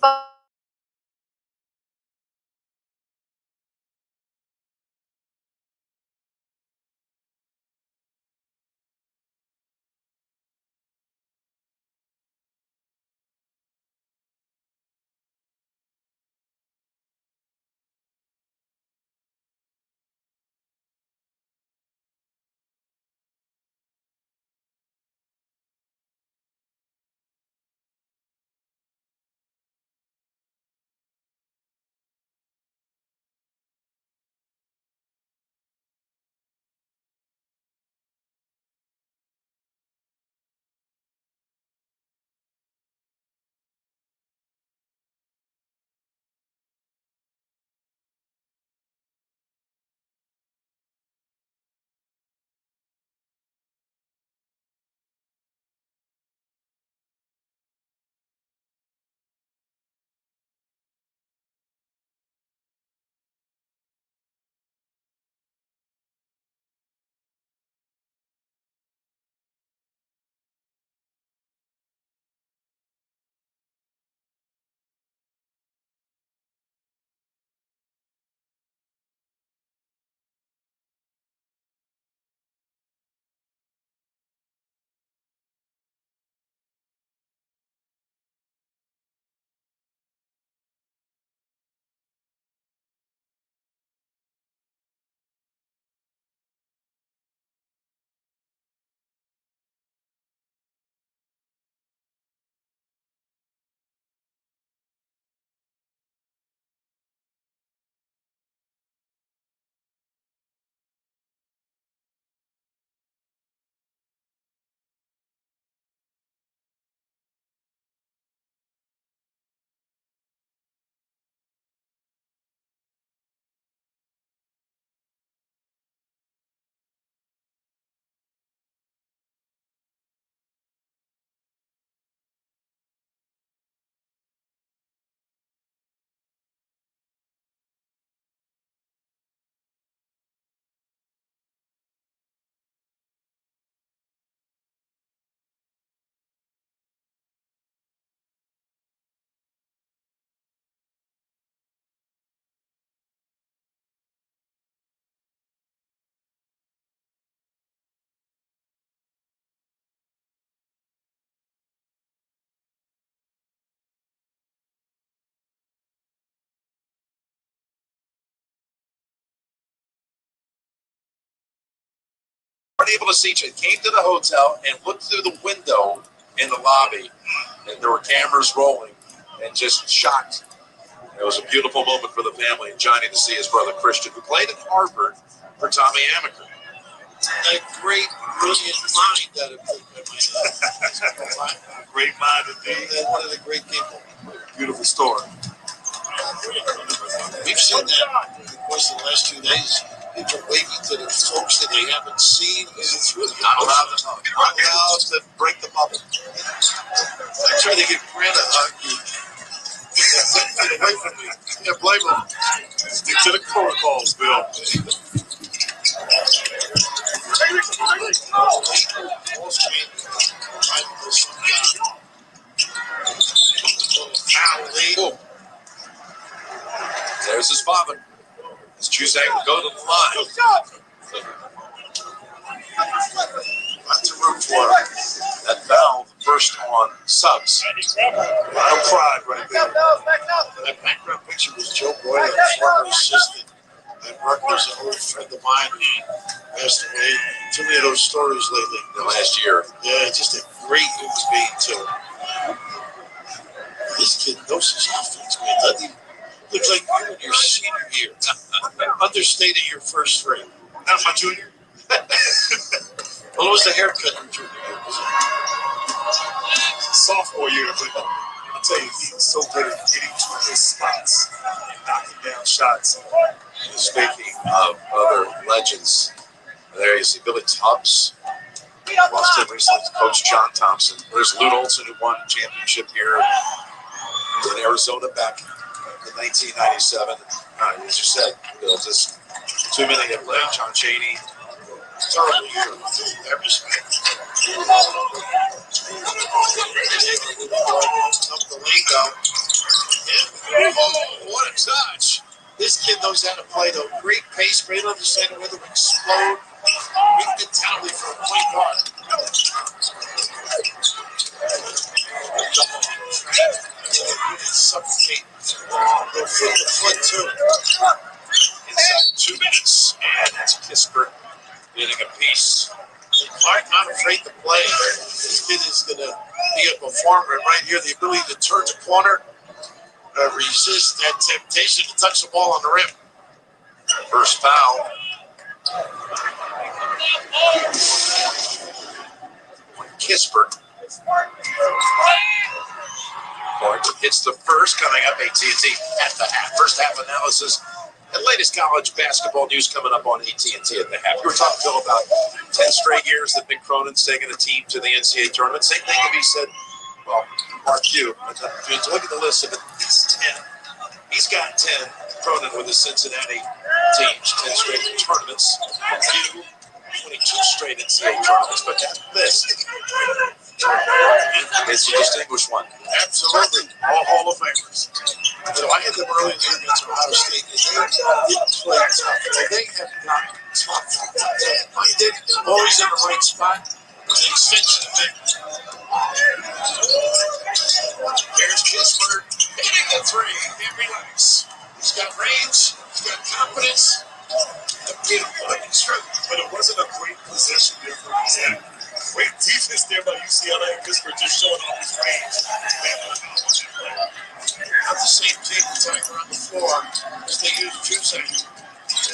Able to see it came to the hotel and looked through the window in the lobby, and there were cameras rolling, and just shocked. It was a beautiful moment for the family and Johnny to see his brother Christian, who played at Harvard for Tommy Amaker. A great, brilliant mind that Great mind indeed. And one of the great people. Beautiful story. We've seen that in the course of the last 2 days. People waving to the folks that they haven't seen. It's really not allowed to break the bubble. I try to give Grant a hug. Get away from me. Can't blame him. Stick to the protocols, Bill. Cusack will go to the line. Not to root for that foul, the first on Suggs. No pride right there. That background picture was Joe Boyle, former assistant at Rutgers, an old friend of mine who passed away. Too many of those stories lately. The last year. Yeah, just a great human being, too. This kid knows his offense, man. Doesn't he? Looks like you in your senior year. Understated your first grade. Not my junior. Well, it was the haircut your junior year, was it? Sophomore year, but I'll tell you, he's so good at getting to his spots and knocking down shots. Speaking of other legends, there you see Billy Tubbs. Lost him recently to Coach John Thompson. There's Lute Olson, who won a championship here in Arizona back in 1997. As you said, Bill, just too many have left. John Chaney. Terrible year. That respect. Up the lane, though. Yeah. Oh, what a touch. This kid knows how to play, though. Great pace, great understanding whether to explode. Great mentality for a point guard. Suffocate. Go foot to foot, too. Inside 2 minutes, and that's Kispert getting a piece. Clark not afraid to play. This kid is going to be a performer. And right here, the ability to turn the corner, resist that temptation to touch the ball on the rim. First foul. Kispert. Clark hits the first, coming up AT&T at the half. First half analysis and latest college basketball news coming up on AT&T at the half. We were talking, Phil, about 10 straight years that Mick Cronin's taken a team to the NCAA tournament. Same thing can be said, well, Mark Q. Look at the list of it. It's 10. He's got 10. Cronin with the Cincinnati teams, 10 straight tournaments. Q, 22 straight NCAA tournaments. But that list, it's a distinguished one. Absolutely. All Hall of Famers. So I had them early in the year against Ohio State. They didn't play tough. They have not tough. Minded, always in the right spot. It's an extension of it. Here's Kispert hitting the three. Can't relax. He's got range. He's got confidence. A beautiful looking stroke. But it wasn't a great possession there for Gonzaga. Great defense there by UCLA. Kispert just showing off his range. Not the same team attacker on the floor as they use Cusack.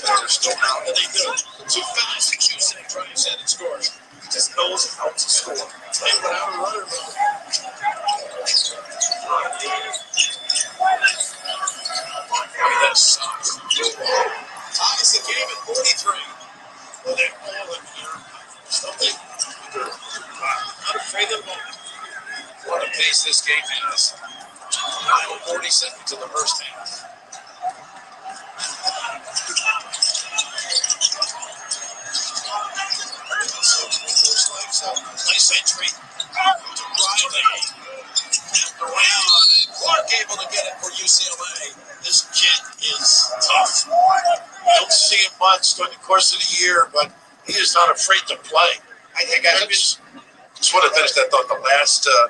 They're still out, and they do. Too fast, Cusack drives in and scores. He just knows how to score. Play without a runner, though. Ties the game at 43. Well, they're all in here. Something not afraid of them. What a pace this game has. 40 seconds in the first half. So with those legs up. Nice entry to Riley. And around. And Clark able to get it for UCLA. This kid is tough. You don't see him much during the course of the year, but he is not afraid to play. I just want to finish that thought.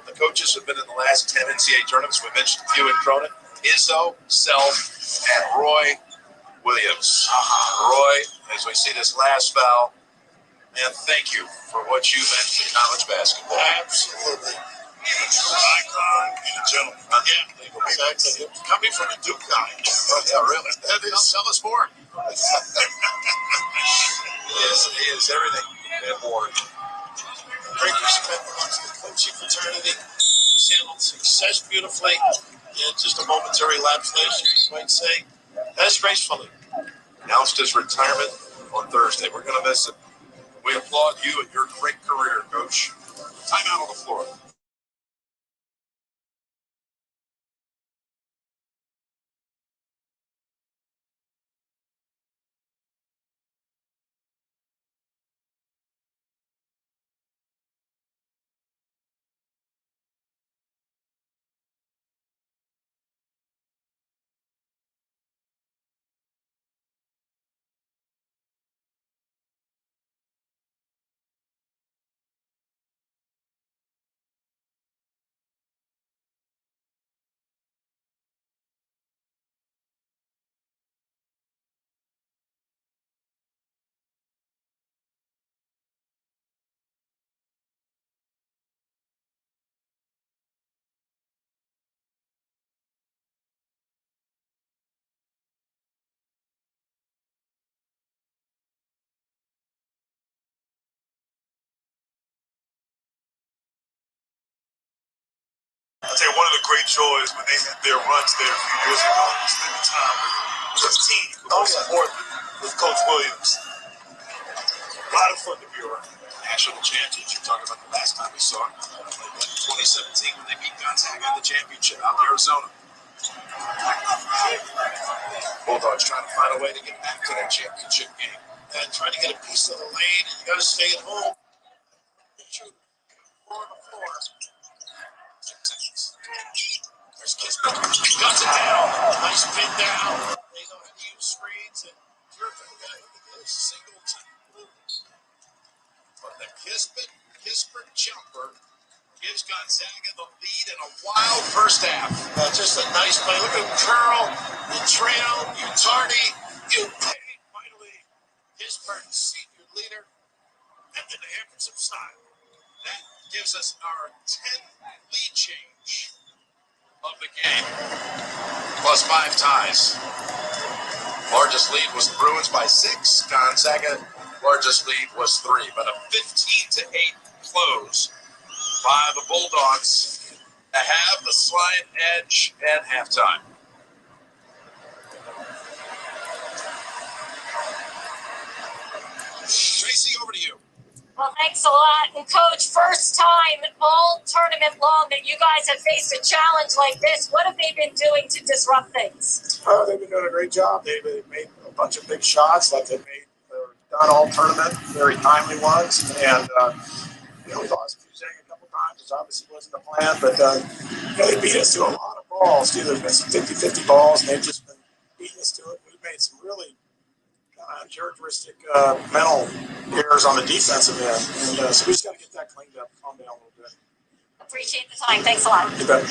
The coaches have been in the last 10 NCAA tournaments. We mentioned a few in Cronin. Izzo, Self, and Roy Williams. Roy, as we see this last foul, man, thank you for what you meant to college basketball. Absolutely. Icon and a gentleman. Exactly. Coming from a Duke guy. Oh, yeah, really. That is, tell us more. He is everything and more. Great respect amongst the coaching fraternity. He's handled success beautifully. Yeah, just a momentary lapse last year, you might say. As gracefully. Announced his retirement on Thursday. We're going to miss him. We applaud you and your great career, Coach. Timeout on the floor. great joys when they had their runs there a few years ago. Spending time with his team, most important with Coach Williams. A lot of fun to be around. National champions. You're talking about the last time we saw him. 2017 when they beat Gonzaga in the championship out in Arizona. Bulldogs trying to find a way to get back to that championship game. And trying to get a piece of the lane, and you got to stay at home. Shoot. On the floor. 6 seconds. There's Kismet. Guts it down. Nice pin down. They know how to use screens. And terrific. Look at this. Single team. But the Kispert jumper gives Gonzaga the lead in a wild first half. Just a nice play. Look at him curl, you trail, you tardy, you pay. Finally, Kispert, senior leader, and then the hammer some style. That gives us our 10th lead change of the game. Plus 5 ties. Largest lead was Bruins by 6. Gonzaga largest lead was 3, but a 15-8 close by the Bulldogs to have the slight edge at halftime. Tracy, over to you. Well, thanks a lot. And Coach, first time all tournament long that you guys have faced a challenge like this. What have they been doing to disrupt things? Oh, they've been doing a great job. They've made a bunch of big shots like they've done all tournament, very timely ones. And, we lost Gonzaga a couple times, which obviously wasn't the plan. But, they beat us to a lot of balls, too. There's been some 50-50 balls, and they've just been beating us to it. We've made some really uncharacteristic mental errors on the defensive end. And so we just got to get that cleaned up, calm down a little bit. Appreciate the time. Thanks a lot. You bet.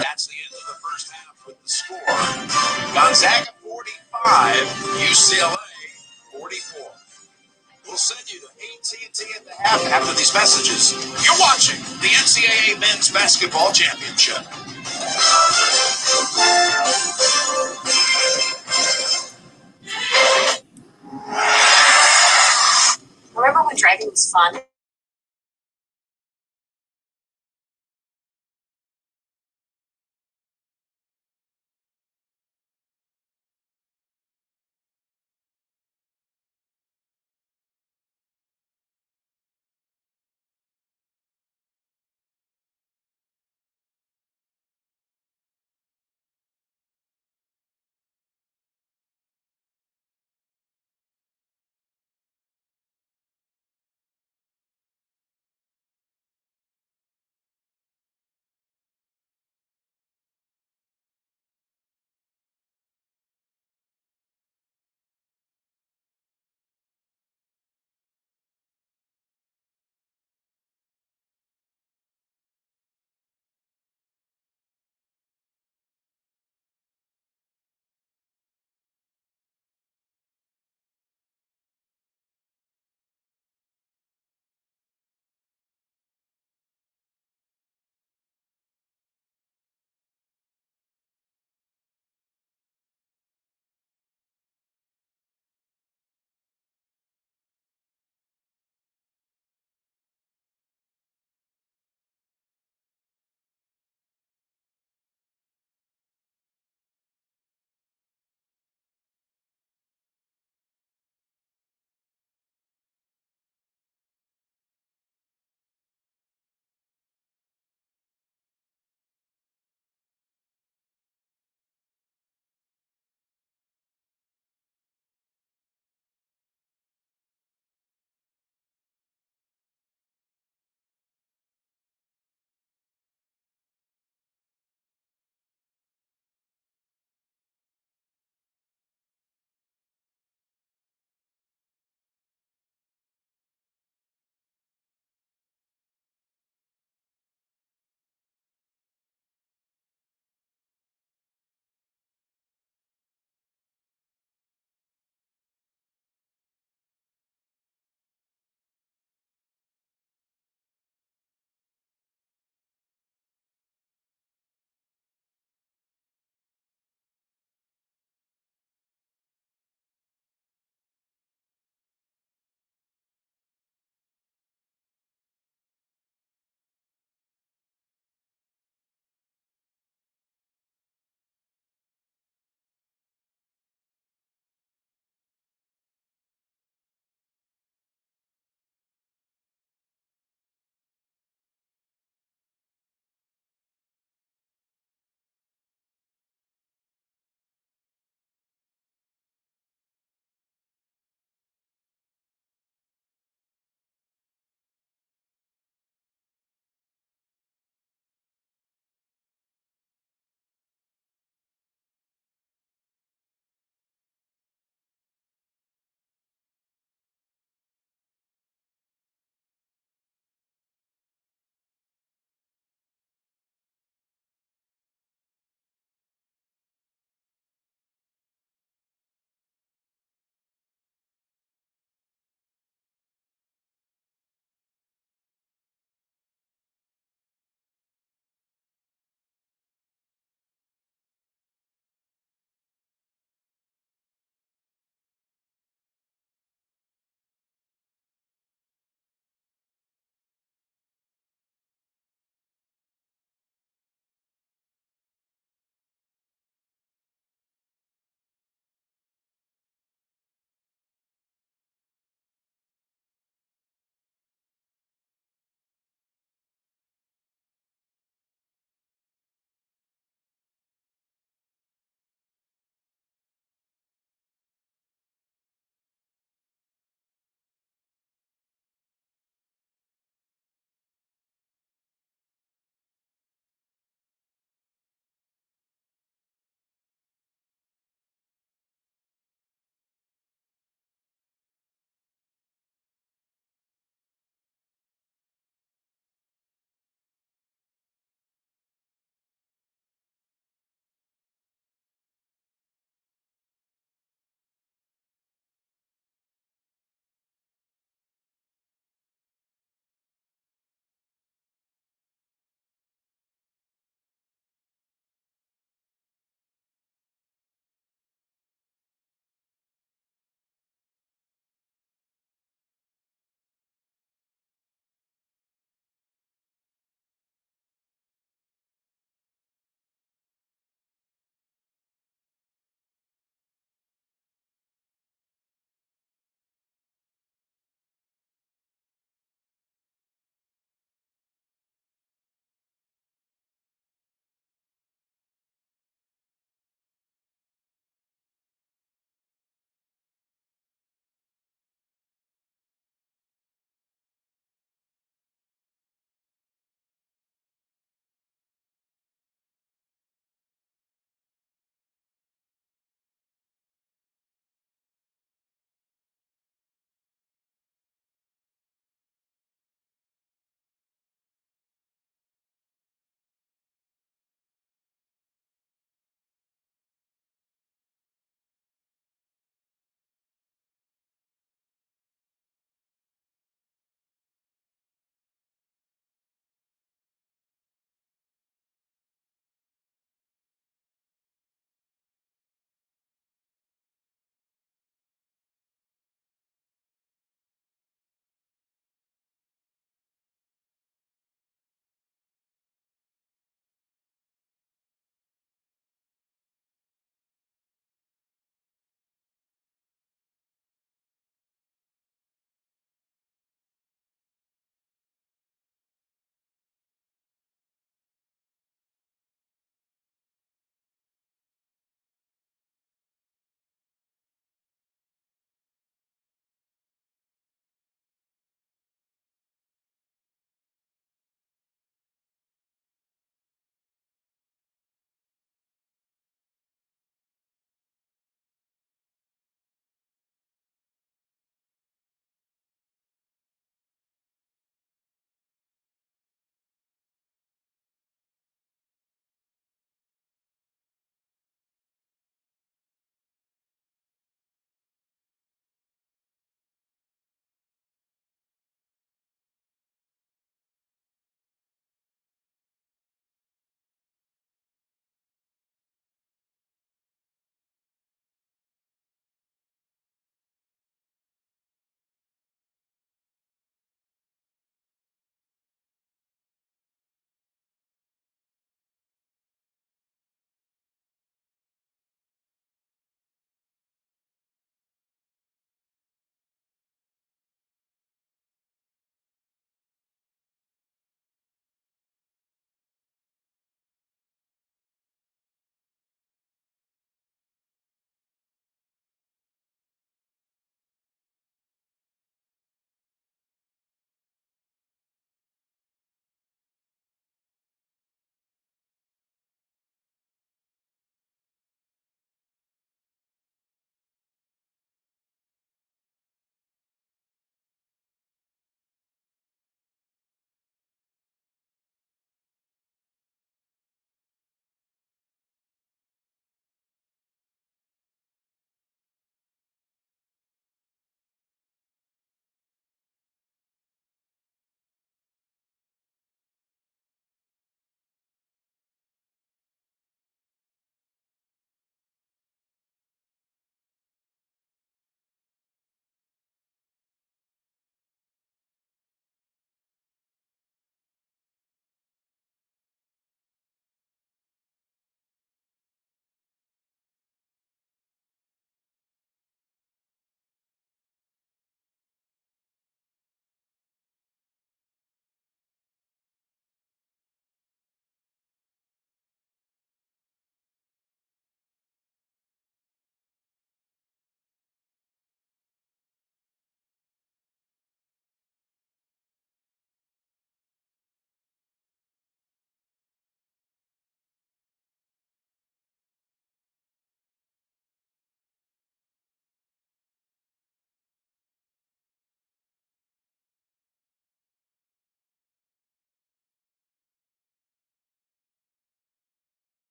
That's the end of the first half with the score. Gonzaga 45, UCLA 44. We'll send you to AT&T at the half after these messages. You're watching the NCAA Men's Basketball Championship. Remember when driving was fun?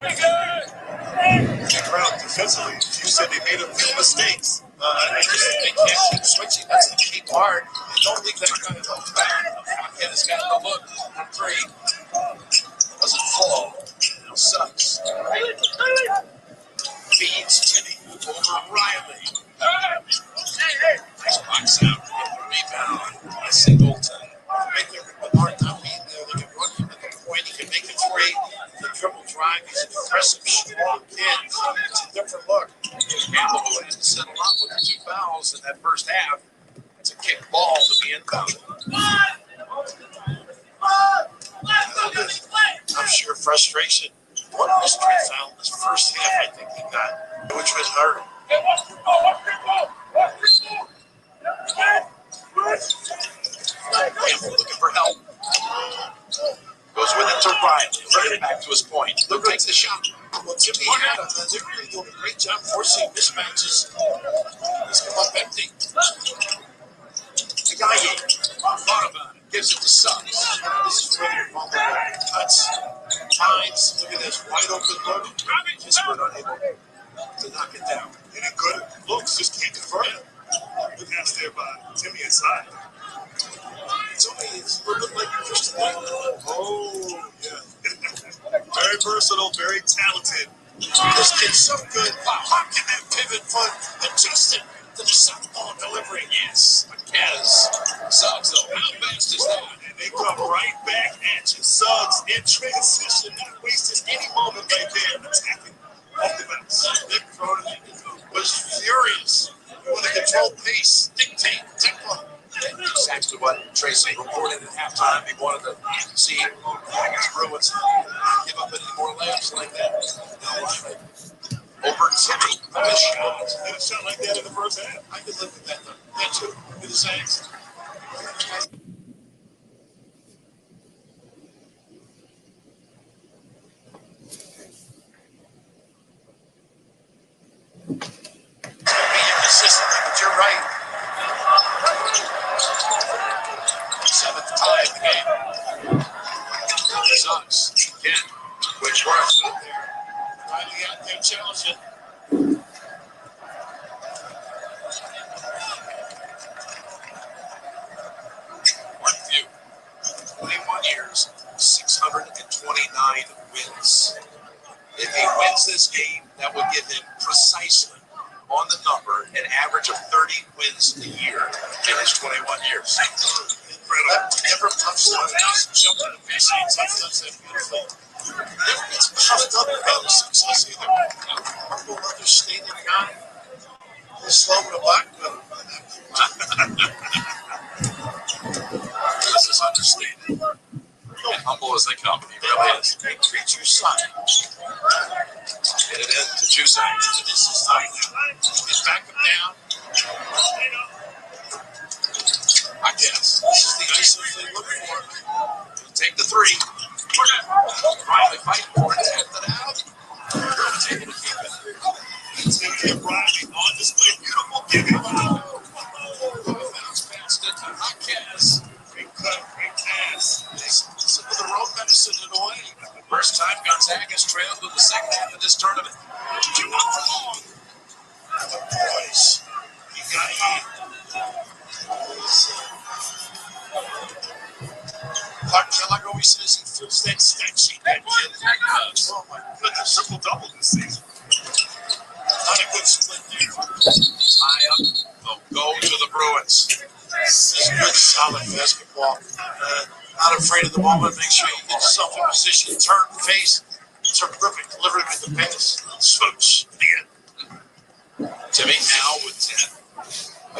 Kick around defensively. You said they made a few mistakes. I just think they can't keep switching. That's the key part. And don't leave that guy alone. Ken has got the look from three. Doesn't fall. Now sucks. Feeds Timmy over Riley. Nice box out. Rebound by Singleton. Right there with Mark now. They can run him at the point. He can make it three. The triple drive. He's an aggressive, strong kid. It's a different look. Campbell will have to settle up with the 2 fouls in that first half. It's a kick ball to the inbound. I'm sure frustration. One mystery foul in this first half, I think he got, which was hurt. Campbell looking for help. Goes with it to Riley. Bringing it back to his point. Luke takes the shot. Well, Jimmy had they're really doing a great job forcing mismatches. Let's come up empty. The guy thought about it. Gives it to Suggs. This is really vulnerable. Cuts. Times. Look at this. Wide open look. Just were unable to knock it down. And it good looks, just can't convert it. Good pass there by Timmy inside. It's a little bit like your first night. Oh, yeah. Very versatile, very talented. This kid's so good. How can that pivot foot adjust it to the southpaw delivery? Yes. Marquez. Suggs, though. How fast is that? And they come right back at you. Suggs in transition, not wasting any moment right there. Attacking off the bounce. Nick Cronin was furious. He wanted to control pace, dictate tempo. Exactly what Tracy reported at halftime. He wanted to see Tigers Bruins give up any more layups like that. Now Riley over Timmy. Nice shot. Had a shot like that in the first half. I could live with that though. That too. With his hands. Consistently, but you're right. 7th tie of the game. Sucks again. Which works out there. Riley out there challenging. Mark Few, 21 years, 629 wins. If he wins this game, that would give him precisely on the number an average of 30 wins a year in his 21 years. Incredible. Never punched up, jumped in the face, does that beautifully. It's puffed up about the success either. Marco understating a guy. He's slow with a black belt. This is understated. And humble as they come, he really is. They treat you son. Get it in to Juicy. This is tight. Get back him down. I guess this is the ice they look for. He'll take the three. Riley fighting for it. Tapped it out. He's able to keep it. Timmy and Riley on display. Beautiful giving. Bounce past it to Marquez. Great cut, great pass. Some of the road medicine in a way. First time Gonzaga's trailed in the second half of this tournament. Too much for long. The boys. He got hit. Like always says, he fills that stat sheet. That kid. Oh my goodness. Triple double this season. Not a good split there. Tie up. They'll go to the Bruins. This is good, solid basketball. Not afraid of the moment. Make sure you get yourself in position. Turn, face. Terrific. Deliver him in the pass. Swoosh. Again. Timmy now with 10.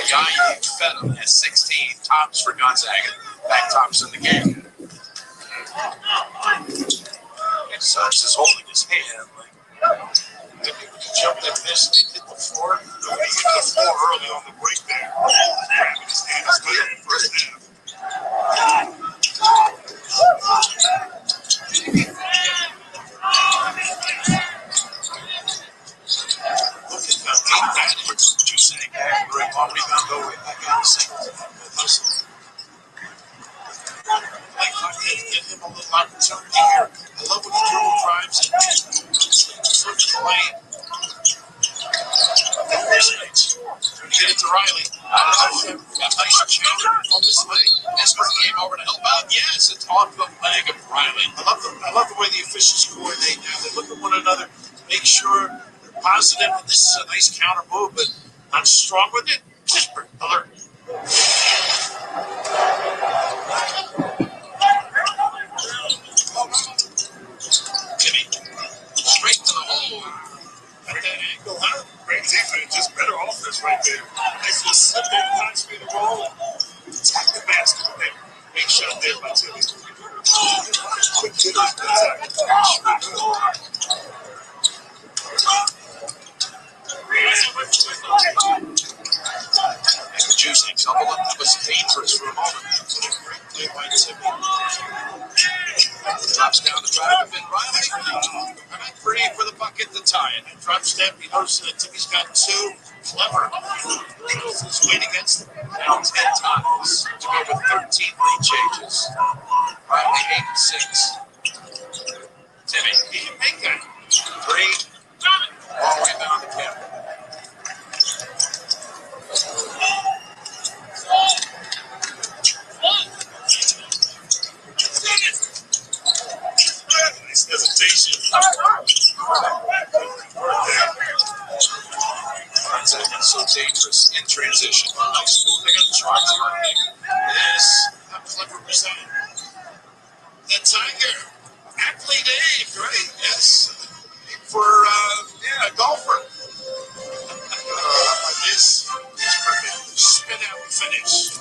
Ayayi fed him at 16. Tops for Gonzaga. Back tops in the game. Suggs is holding his hand. Maybe when he jumped and missed, he hit the floor. He hit the floor early on the break there. Grabbing his hand as well in the first half. Look at that. That Juicy back. On rebound, go right back out. Second. Hustle. Like, get him a little opportunity here. I love when he dribble drives and Bryant. Get it to Riley. Got nice channel on this leg. Esper came over to help out. Yes, it's off the leg of Riley. I love the way the officials coordinate now. They look at one another, make sure they're positive. This is a nice counter move, but not strong with it. Esper, alert. Timmy, straight to the hole. At that angle, huh? Great defense, just better offense right there. Nice little slip in, nice way to roll. Attack the basket there. Big shot there by Timmy. Quick Timmy. Michael Juice thinks that was dangerous for a moment. Great play by Timmy. Drops down to try to commit Riley. Not free for the bucket to tie it. Drop step, he notices that Timmy's got two. Clever. His weight against him. Now 10 times to go with 13 lead changes. Riley 8 and 6. Timmy, he can make that. 3. Long rebound to Kevin. Nice hesitation. Gonzaga so dangerous in transition. Nice move. They're going to try to make this. How clever was that? The Tiger. Athlete Dave, right? Yes. For, a golfer. This perfect spin out finish.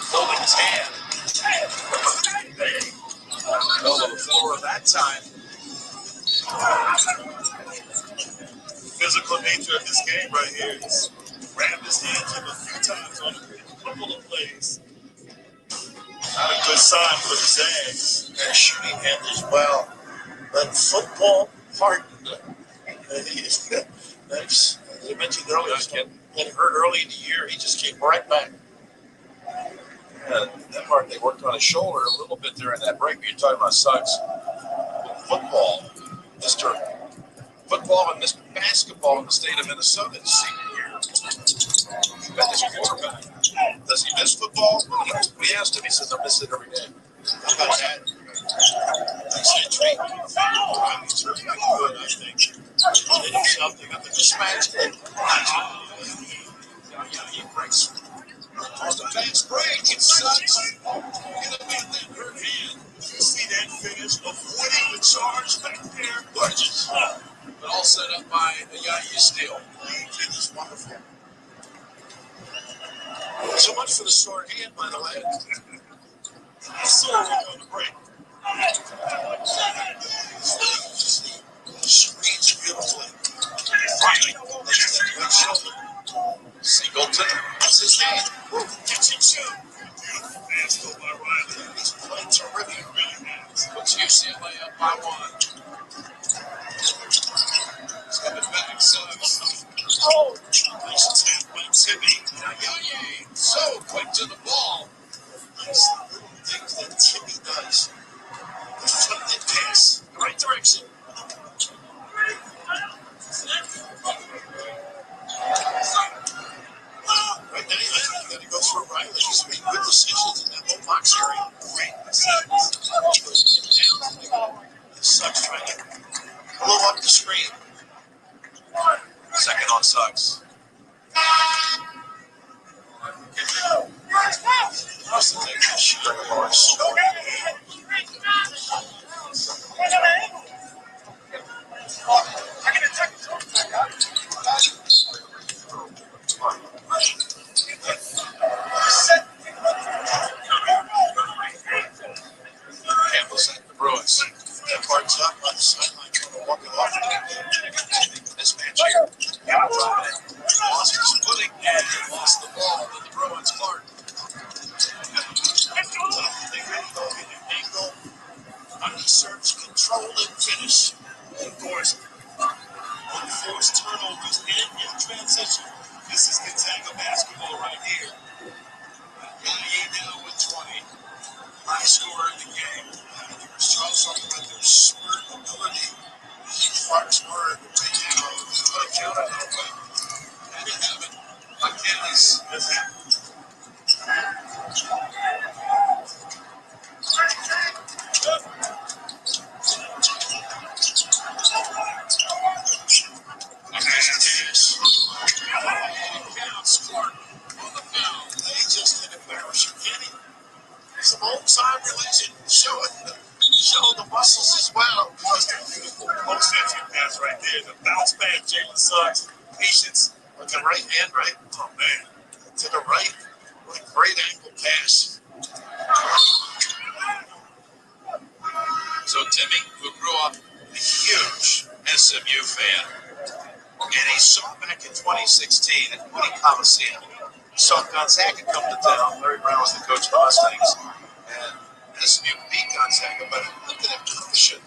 Holding his hand. Fell to the floor that time. Physical nature of this game right here. He's grabbed his hands up a few times on a couple of plays. Not a good sign for the Zags. Their shooting hand as well. But football hardened. As I mentioned earlier, he's getting hurt early in the year. He just came right back. That part, they worked on his shoulder a little bit there in that break. You're talking about Suggs. Football, Mr. Football and Mr. basketball in the state of Minnesota his senior year. But this quarterback, does he miss football? We asked him, he says, I miss it every day. How about that? Nice entry. He's really good, I think. They do something on the mismatch. He breaks on the fast break. It sucks. Gonna be that hurt hand. You see that finish avoiding the charge back there? Gorgeous. But all set up by Yayi Steele. It is wonderful. So much for the short hand, by the way. So we're going to break. Screens beautifully. Finally, there's that good shoulder. Singleton has his hand. Catch and shoot. Beautiful pass go by Riley. He's playing terrific. Really has. Puts UCLA up by 1. He's coming back. Suggs. Oh, nice tap by Timmy. Now Yaye, so quick to the ball. Nice little things that Timmy does. The foot pass. Right direction. Right now, you got to go through Riley. He's made good decisions in that low box area. Great decisions. Down. Suggs trying to blow up the screen. Second on Suggs. Must have taken a shooter of ours. Campbell's at the Bruins. That part's up on the sideline, trying to walk it off. This match here. Campbell driving it. Lost his footing and lost the ball to the Bruins. Clark. They had to go in an angle. Unresearched, control, and finish. Of course, unforced turnovers in transition. This is Gonzaga basketball right here. Yaye now with 20. High scorer in the game. Charles talking about their smart ability. Clark's word to put a count on it. And you have it. Achilles is it. Clark on the foul. They just did embarrass you, Kenny. Some old time religion. Show it. Show the muscles as well. Beautiful post-entry pass right there. The bounce back, Jalen Suggs. Patience with the right hand, right? Oh, man. To the right. What a great angle pass. So Timmy, who grew up a huge SMU fan, and he saw back in 2016 at Moody Coliseum, saw Gonzaga come to town. Larry Brown was the coach of the Mustangs, and SMU beat Gonzaga, but look at him pushing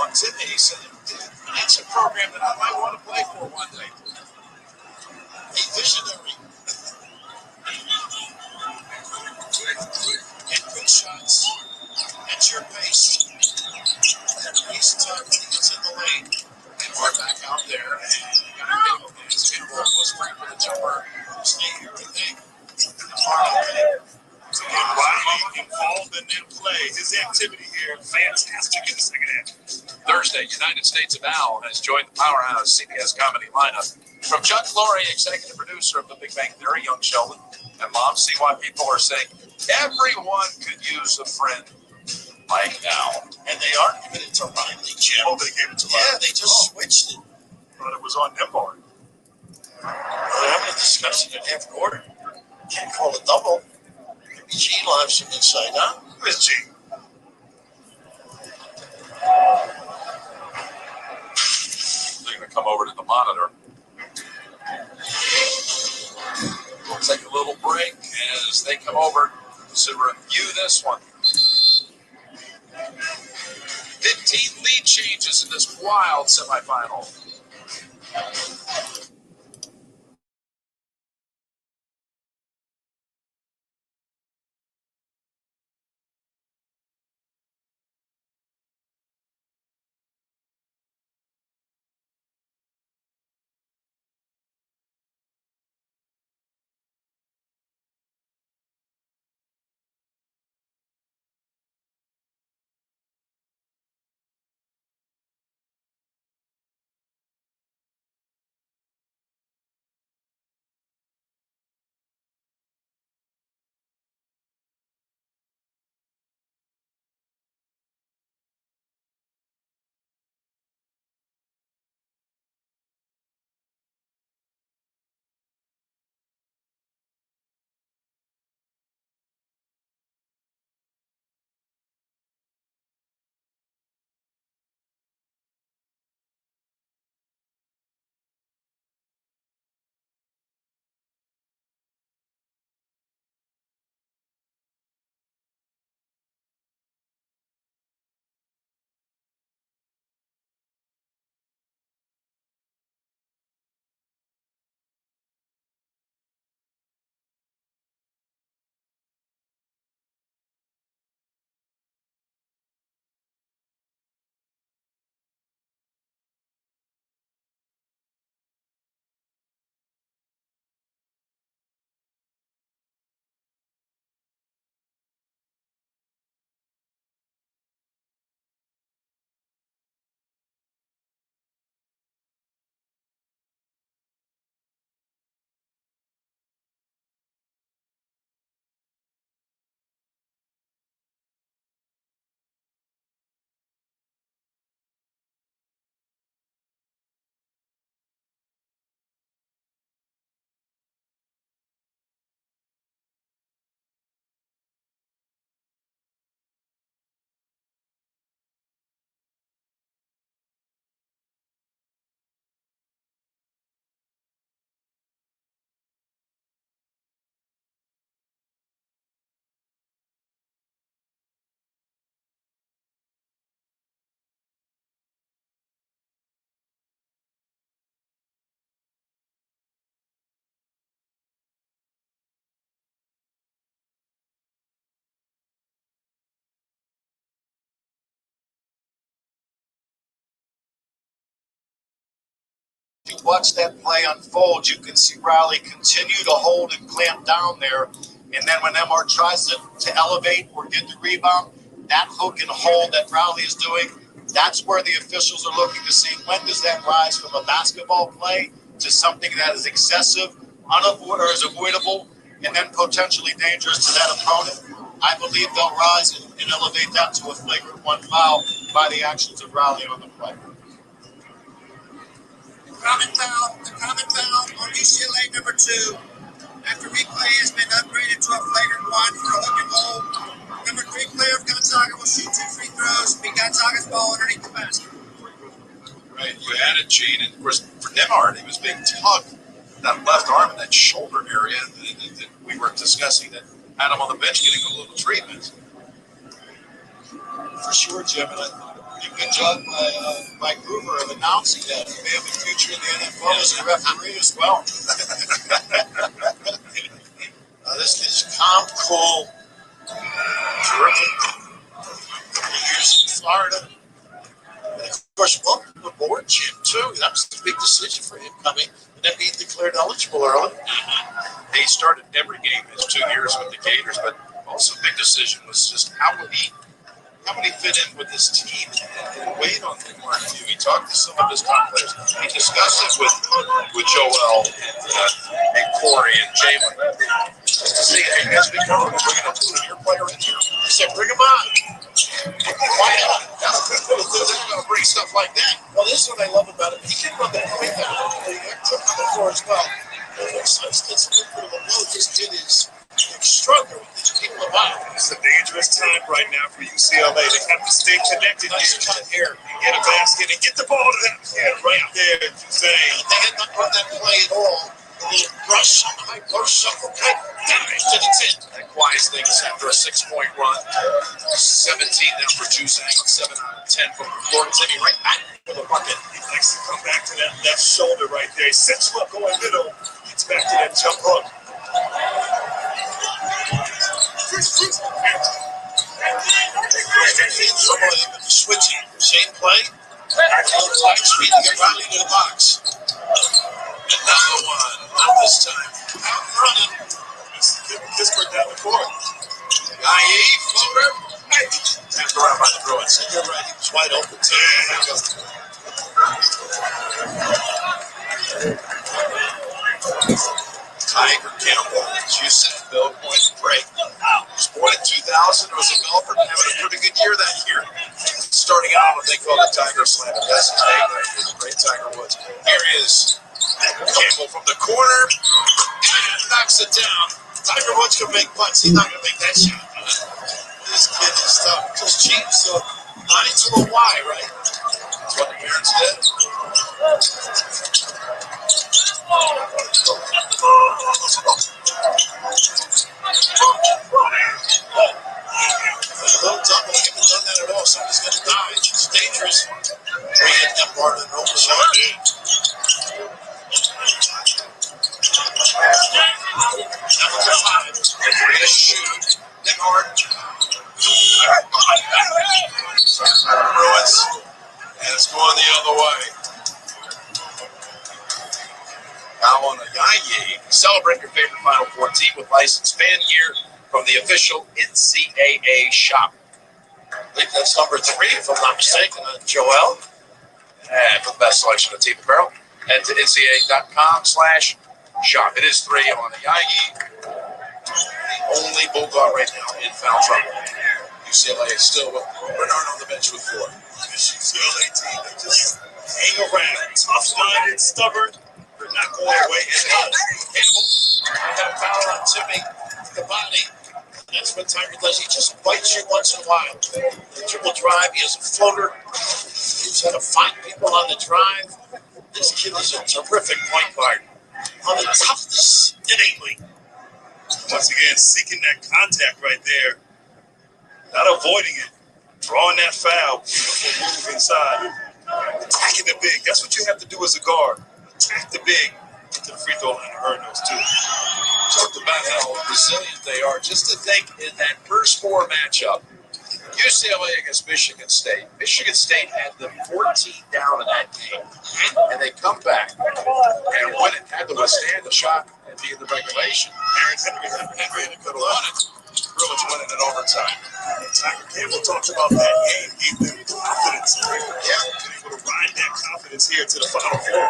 on Timmy. He said, it's a program that I might want to play for one day. A visionary. Get good shots at your pace. That pace time when he gets in the lane. And we're back out there. And got a big old dance. Campbell was free for the jumper. Stay here, I think. To get Riley involved in that play, his activity here, fantastic in the second half. Thursday, United States of Al has joined the Powerhouse CBS comedy lineup. From Chuck Lorre, executive producer of The Big Bang Theory, young Sheldon, and Mom, see why people are saying everyone could use a friend like Al. And they are giving it to Riley, Jim. Oh, they gave it to Riley. Yeah, they just switched it. Thought it was on Nembhard. They're having a discussion at half quarter. Can't call a double. Maybe G launched him inside out. Who is G? They're going to come over to the monitor. We'll take a little break as they come over to review this one. 15 lead changes in this wild semifinal. watch that play unfold, you can see Riley continue to hold and clamp down there. And then when MR tries to elevate or get the rebound, that hook and hold that Riley is doing, that's where the officials are looking to see when does that rise from a basketball play to something that is excessive, unavoidable, and then potentially dangerous to that opponent. I believe they'll rise and elevate that to a flagrant 1 foul by the actions of Riley on the play. The common foul on UCLA number 2. After replay has been upgraded to a flagrant 1 for a hook and hold. Number 3 player of Gonzaga will shoot 2 free throws. Be Gonzaga's ball underneath the basket. Right, you had it, Gene, and of course for Nembhard, he was being tugged that left arm in that shoulder area that we were discussing that had him on the bench getting a little treatment. For sure, Jim, and I thought a pretty good job by Groover of announcing that. He may have a future in the NFL as a referee as well. This is calm, cool, terrific. Years in Florida. And of course, welcome aboard, Jim, too. That was a big decision for him coming and then being declared eligible early. He started every game his 2 years with the Gators, but also a big decision was just how would he fit in with this team and wait on them? He talked to some of his top players. He discussed it with Joel and Corey and Jalen. Just to see, hey, as we go, we're going to put your player in here. He said, bring him on. Why not? They're going to bring stuff like that. Well, this is what I love about it. He can run the point down. He took on the floor as well. It's a little bit of a blow. This kid is struggling with these people about. It's a dangerous time right now for UCLA. They have to stay connected Nice cut here. and get a basket and get the ball to that kid right there. Saying They had not run that play at all. A little brush on the high brush shuffle cut. Damage to the 10. That quiets things after a 6-point run. 17 now for Juzang. 7 out of 10 from Florida City. Right back for the bucket. he likes to come back to that left shoulder right there. He sets up going middle. Gets back to that jump hook. Switching. Same play. Light speed to get Riley to the box. Another one. Not this time. Out running. Pittsburgh down the court. IE floater. Tapped around by the Bruins. And you're right. He was wide open too. Tiger Campbell, as you said, Bill, point break. Was born in 2000, was a golfer, having a pretty good year that year. Starting out what they call the Tiger Slam. That's his name right here, the great Tiger Woods. Here is Campbell from the corner, and knocks it down. Tiger Woods can make putts. He's not going to make that shot. This kid is tough. Just cheap, so not into a Y, right? That's what the parents did. Low double, he haven't done that at all. Somebody's going to die. It's dangerous. We hit that part of the open shot. Number 5, free to shoot. Nembhard. Bruins. And it's going the other way. Now on a Yayi, celebrate your favorite Final Four team with licensed fan gear from the official NCAA shop. I believe that's number 3, if I'm not mistaken, Joel. And for the best selection of team apparel, head to ncaa.com/shop. It is 3 on the Yayi. The only Bulldog right now in foul trouble. UCLA is still with Bernard on the bench with 4. This UCLA team, they just hang around. Tough-minded, stubborn. They're not going away. Campbell had a foul on Timmy Kabani. That's what Tiger does. He just bites you once in a while. The triple drive, he has a floater. He's how to find people on the drive. This kid is a terrific point guard. On the toughness innately. Once again, seeking that contact right there. Not avoiding it. Drawing that foul. Beautiful move inside. Attacking the big. That's what you have to do as a guard. Attack the big. Get to the free throw line and earn those too. Talked about how resilient they are. Just to think in that first 4 matchup, UCLA against Michigan State. Michigan State had them 14 down in that game, and they come back and win it. Had to withstand the shock and be in the regulation. Henry could have won it. Bruins win it in overtime. Tiger Campbell talked about that game, gave them confidence. Been able to ride that confidence here to the Final Four.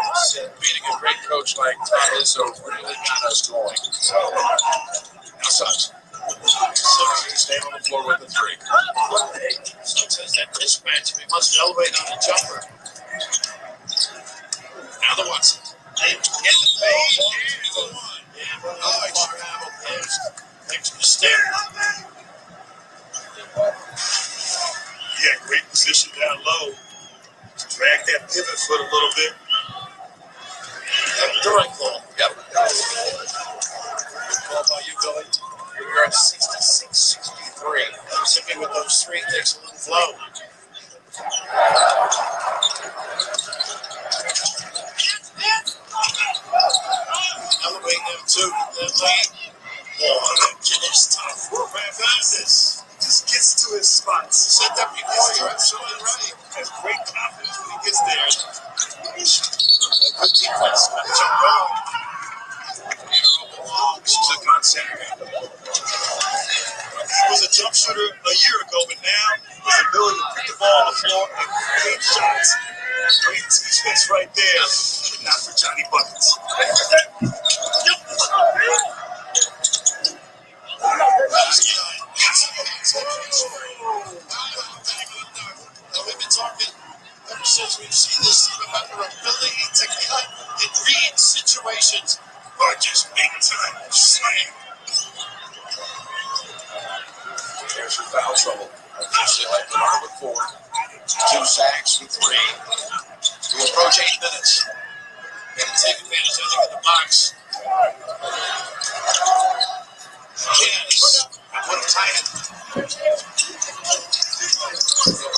Beating a great coach like Tom Izzo really got us going. So, now Suggs. Suggs staying on the floor with the three. Suggs has that mismatch. He must elevate on the jumper. Now the Watson. Get the fade. Oh, extra handle. Extra step. Yeah, great position down low. Drag that pivot foot a little bit. Direct ball. Yep. Call by you, Billy. You're at 66-63. Simply with those three takes a little flow. Elevating them to the lead. Oh, that kid is tough. Man, passes. Just gets to his spots. Set up before you're absolutely right. Has great confidence when he gets there. Good defense. Jump ball. Took on center. He was a jump shooter a year ago, but now his ability to put the ball on the floor and create shots. Great defense right there, but not for Johnny Buckets. We've been talking ever since we've seen this team about their ability to cut and read situations. Or just big time slam. There's your foul trouble. Officially like the arm with 4. 2 sacks with 3. We approach 8 minutes. Gonna take advantage of it in the box. Yes. What a tie it.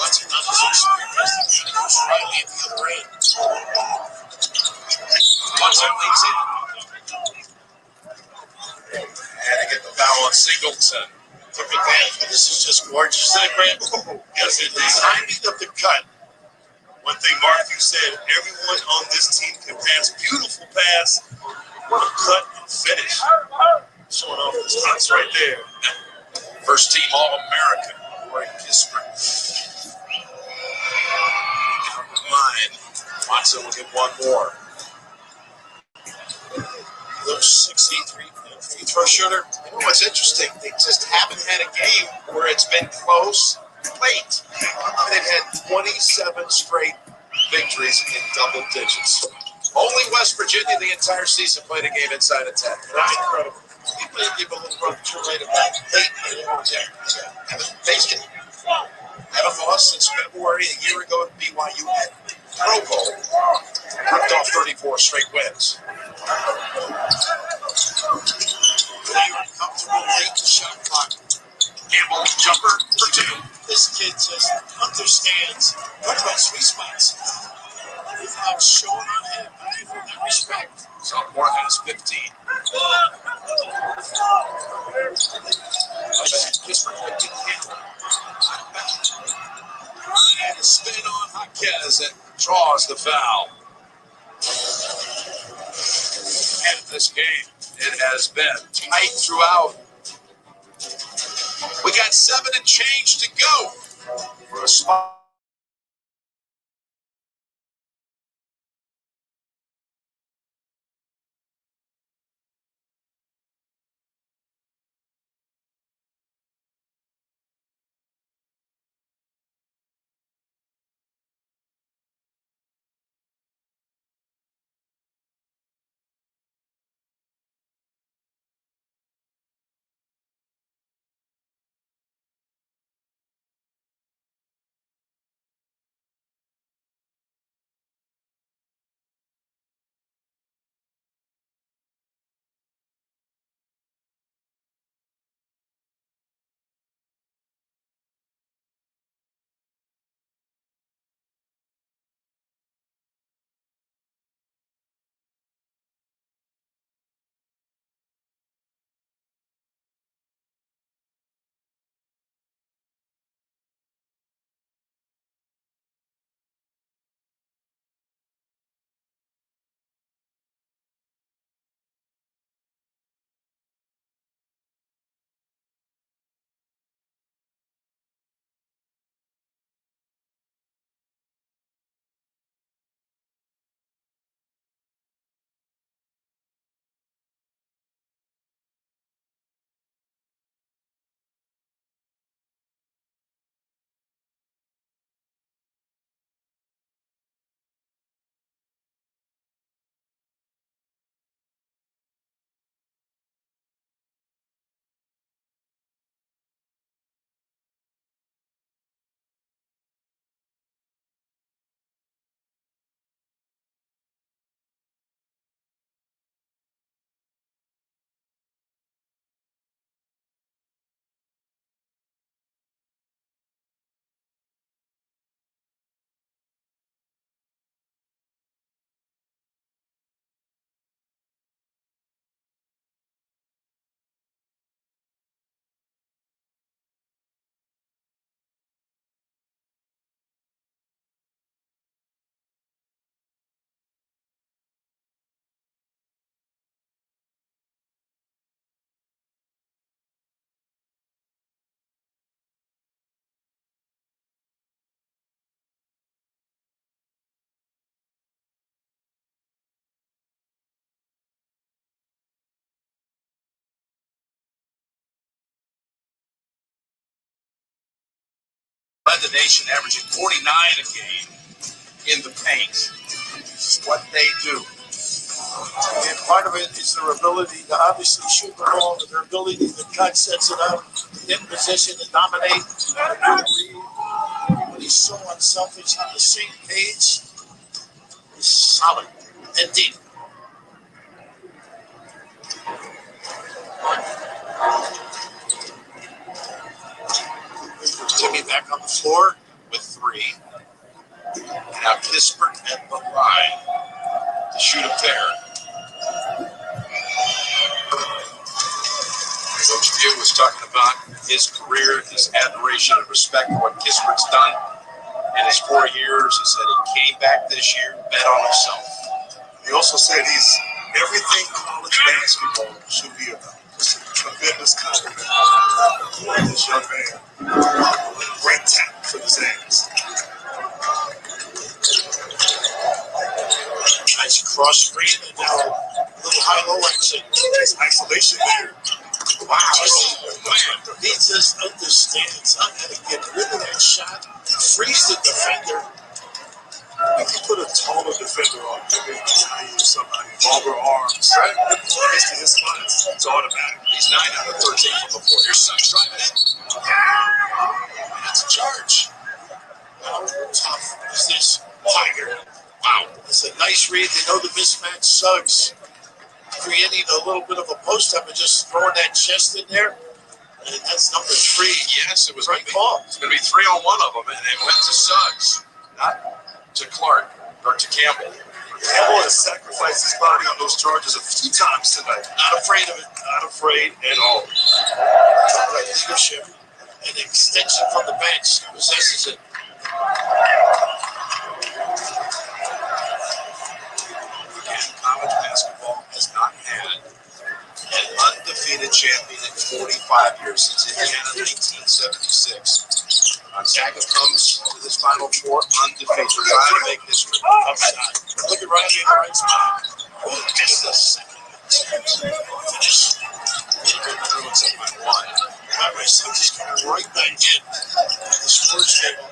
Watching on his experience. He goes Riley at the other end. Watson leads in. And to get the foul on Singleton. Took advantage, but this is just gorgeous. Isn't it, Grant? Yes, it The is. timing of the cut. One thing, Mark, you said, everyone on this team can pass. Beautiful pass. What a cut and finish. Showing off his shots right there. First team All-American. Roy Kispert. Mine. Watson will get one more. Those 63 free throw shooter. You know what's interesting? They just haven't had a game where it's been close late. They've had 27 straight victories in double digits. Only West Virginia the entire season played a game inside of 10. That's incredible. People run through right about 8 haven't faced it. Haven't lost since February a year ago at BYU at Provo. Ripped off 34 straight wins. They are comfortable late shot clock. Campbell jumper for 2. This kid just understands what about sweet spots. Without showing on him in that respect. Sophomore has 15. And a spin on Jaquez and draws the foul. And this game, it has been tight throughout. We got 7 and change to go for a spot. the nation, averaging 49 a game in the paint. This is what they do. And part of it is their ability to obviously shoot the ball, and their ability to cut, sets it up, get in position to dominate. Everybody's so unselfish on the same page. Is solid and deep. Timmy back on the floor with 3. Now Kispert at the line to shoot a pair. Coach View was talking about his career, his admiration and respect for what Kispert's done in his 4 years. He said he came back this year, bet on himself. He also said he's everything college basketball should be about. Just a tremendous compliment for this young man. Great tap for his hands. Nice cross screen and now a little high-low action. Nice isolation there. Wow, he just understands how to get rid of that shot, freeze the defender. If you put a taller defender on, maybe Italian or somebody, longer arms, right? Gets to his spots, it's automatic. He's 9 out of 13 from the floor. Here's Suggs driving in. That's a charge. How tough is this Tiger? Wow, it's a nice read. They know the mismatch. Suggs creating a little bit of a post-up and just throwing that chest in there. And that's number 3. Yes, it was Great call. It's going to be 3 on one of them, and it went to Suggs, not to Clark or to Campbell. Campbell has sacrificed his body on those charges a few times tonight. Not afraid of it. Not afraid at all. Right leadership. An extension from the bench. Possesses it. Again, college basketball has not had an undefeated champion in 45 years, since Indiana 1976. Gonzaga comes to this Final Four undefeated, trying to make history. Tough shot. Look at Riley in the right spot. Oh, just a second. Finish. Bruins up by 1. Riley Suggs is coming right back in. The scores table.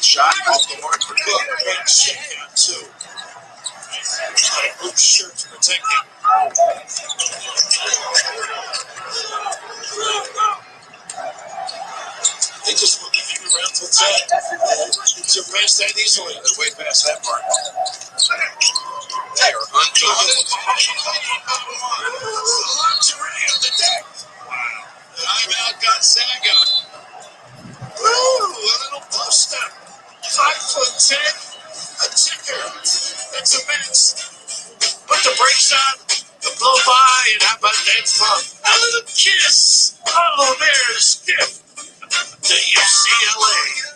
Shot off the mark for Cook. Great shot. 2. Blue shirt to protect him. They just want to hang around till 10. Surpass that easily. They're way past that mark. They are undefeated. Lingerie on the deck. Wow. Timeout Gonzaga. Ooh, a little post-up. 5'10", a ticker. That's a minute. Put the brakes on, the blow by, and how about that pump? A little kiss. Oh, there's gift to UCLA.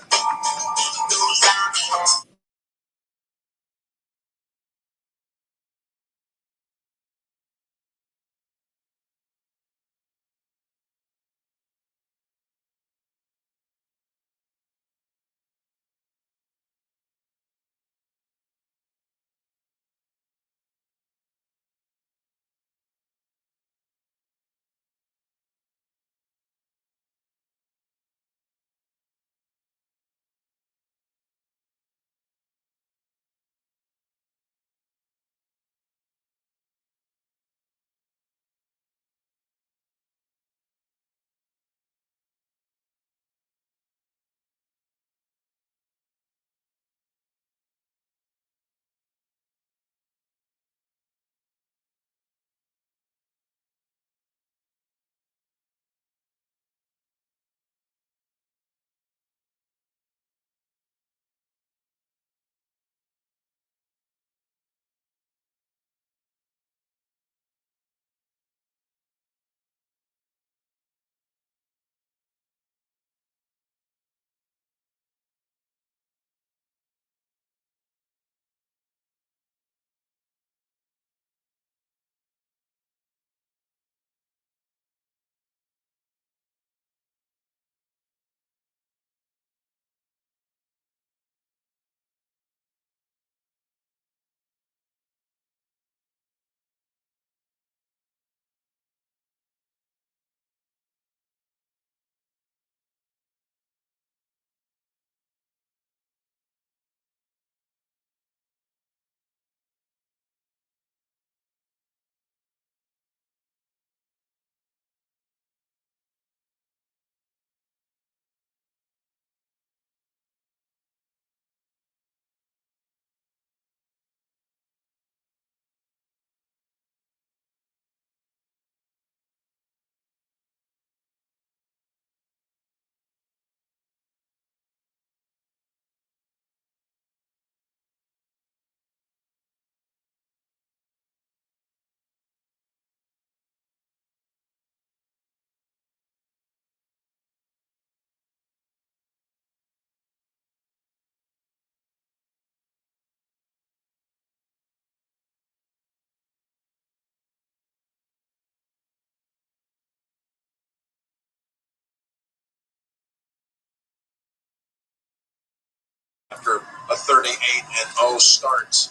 after a 38-0 start.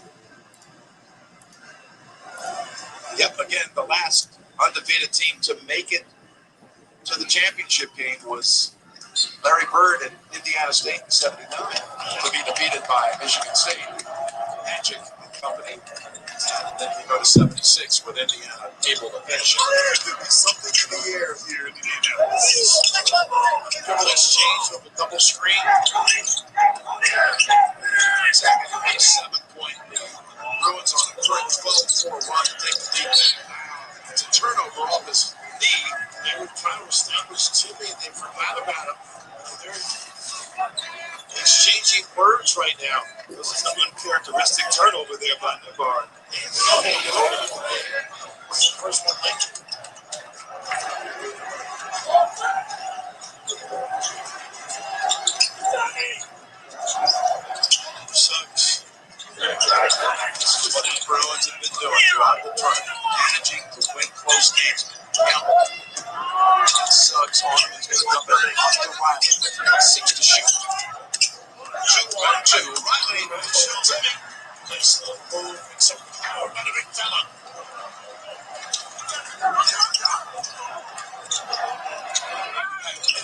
Yep, again, the last undefeated team to make it to the championship game was Larry Bird and Indiana State in '79 to be defeated by Michigan State, Magic and company. And then we go to '76 with Indiana able to finish it. There's something in the air here in Indianapolis. Dribble exchange with a double screen. It's a 7-point lead. Bruins on a quick 12-4 run to take the lead back. It's a turnover off his knee. They were trying to establish Timmy and they forgot about him. They're exchanging words right now. This is an uncharacteristic turnover there by Navarre. What's the first one like? Sucks. This is what the Bruins have been doing throughout the tournament, managing to win close games. Suggs on him. He's going to dump it off to Riley. 6 to shoot. 2-1-2. Riley shoots him. Nice little move and some power by the big fella. At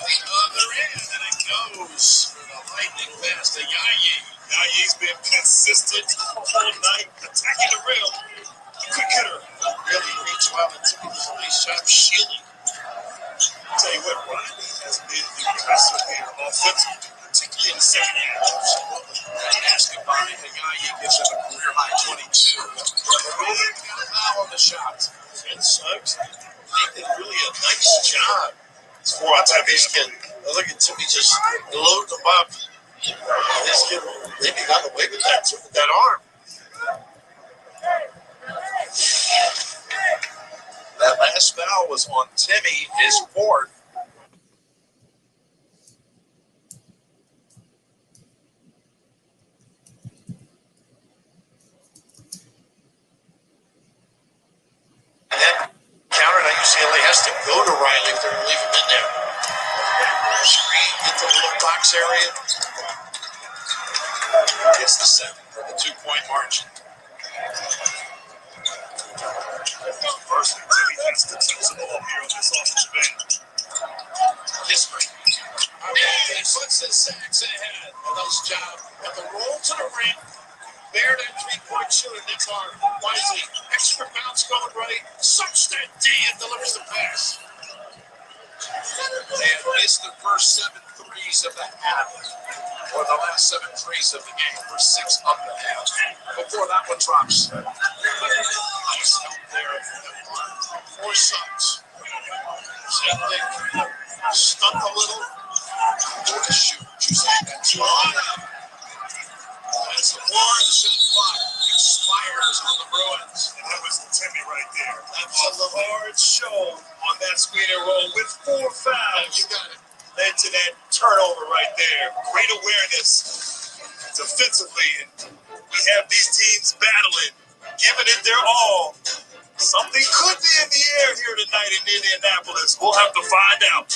the other end, and it goes for the lightning pass to Yayi. Yayi's been consistent all night, attacking the rim. Quick hitter. Really reached well and took a nice shot shielding. I'll tell you what, Riley has been impressive here offensively, particularly in the second half. Asking by Yayi gives him a career high 22. Really got a foul on the shot. And Suggs, They did really a nice job. it's 4 on Timmy's kid. Look at Timmy just load them up. This kid maybe got away with that too, with that arm. That last foul was on Timmy, his fourth. And then counter now UCLA has to go to Riley if they're going to leave him in there. Screen, get to the little box area. Gets the 7 for the 2-point margin. First thing Timmy has to touch the ball here on this offensive end. History. He puts his sacks ahead. A nice job. At the roll to the rim. Baird and 3-point shooter. Nick Hart. Wisely. Extra bounce going right. Sucks that D and delivers the pass. They have missed the first 7 threes of the half. Or the last 7 threes of the game. For 6 of the half. Before that one drops. Nice help there. 4 subs. Same thing. Stuck a little. Or to shoot. That's one. That's the war. The shot clock expires on the Bruins. And that was Timmy right there. That's a Hard show on that screen and roll with 4 fouls. You got it. Led to that turnover right there. Great awareness defensively. And we have these teams battling, giving it their all. Something could be in the air here tonight in Indianapolis. We'll have to find out.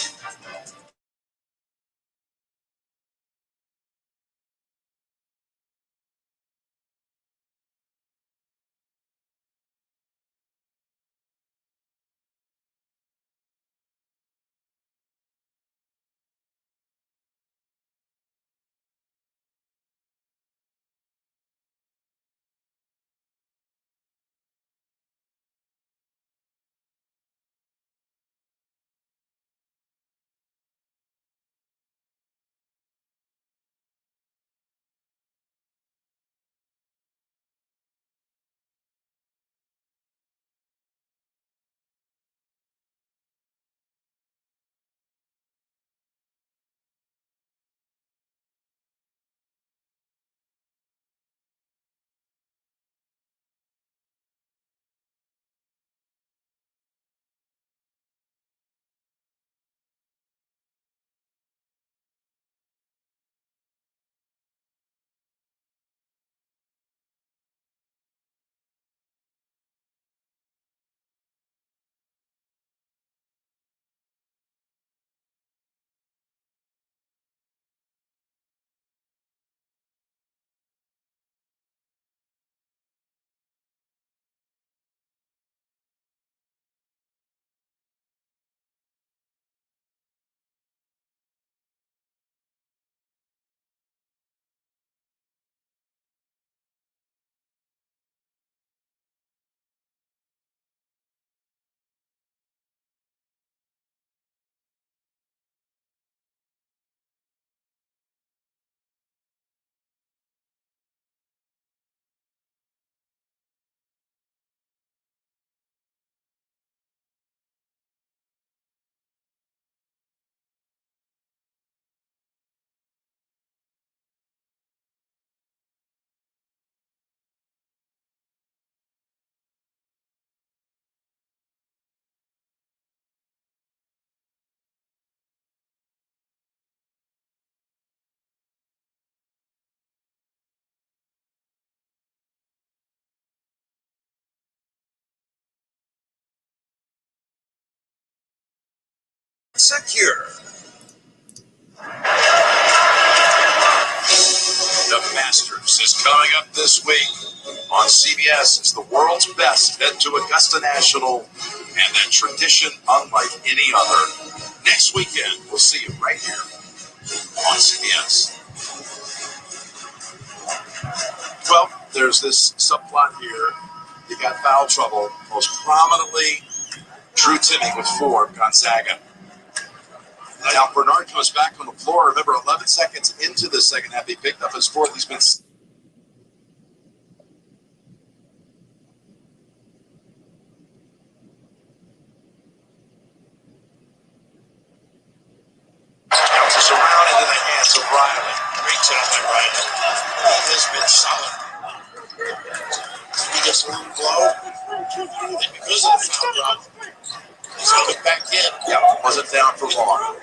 secure. The Masters is coming up this week on CBS. It's the world's best. Head to Augusta National and that tradition unlike any other. Next weekend, we'll see you right here on CBS. Well, there's this subplot here. You got foul trouble, most prominently Drew Timme with Ford, Gonzaga. Now, Bernard comes back on the floor. Remember, 11 seconds into the second half, he picked up his fourth. He's been bounces around into the hands of Riley. Great job by Riley. He has been solid. He just let him blow. And because of the foul drop, he's coming back in. Yeah, wasn't down for long.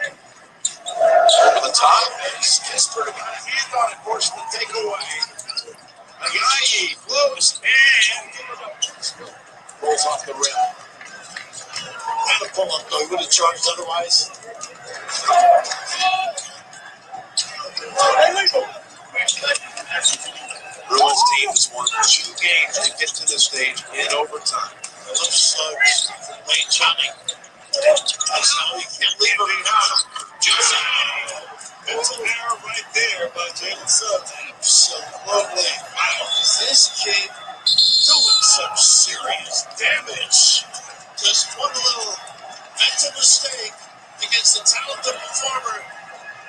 Over the top, and Kispert got a hand on it, forced the takeaway. Ayayi blows and rolls off the rim. Had a pull up though, he would have charged otherwise. Bruins team has won 2 games to get to this stage in overtime. Those slugs, Wayne Johnny. That's how you can't leave him out. Mental error right there by Jalen Suggs. Absolutely. Wow, is this kid doing some serious damage? Just one little mental mistake against the talented performer.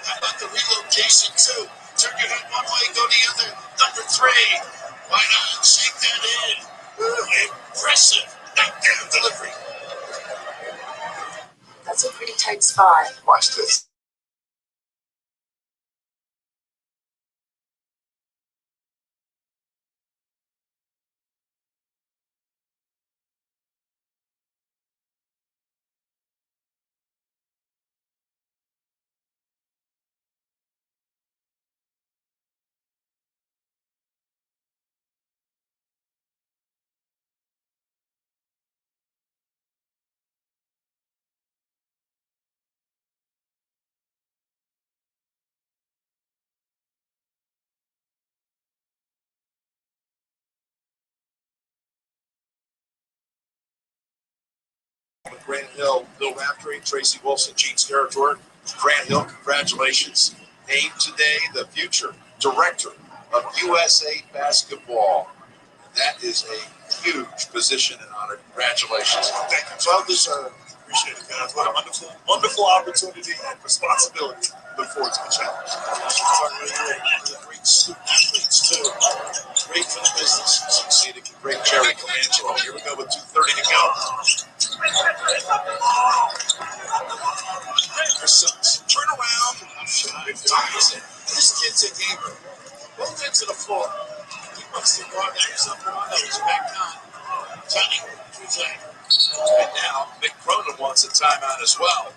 How about the relocation too? Turn your head one way, go the other. Number 3. Why not? Shake that in. Impressive. Knockdown delivery. That's a pretty tight spot. Watch this. Grant Hill, Bill Raftery, Tracy Wilson, Gene Steratore. Grant Hill, congratulations. Named today the future director of USA Basketball. That is a huge position and honor. Congratulations. Thank you. Well deserved. Appreciate it, guys. What a wonderful, wonderful opportunity and responsibility. Look forward to the challenge. Great student athletes, too. Great for the business. Succeeded. Great Jerry Colangelo. Here we go with 2:30 to go. Turn around. This kid's a gamer. Both ends of the floor. He must have brought something on that. He's back on. Johnny, and now, Mick Cronin wants a timeout as well.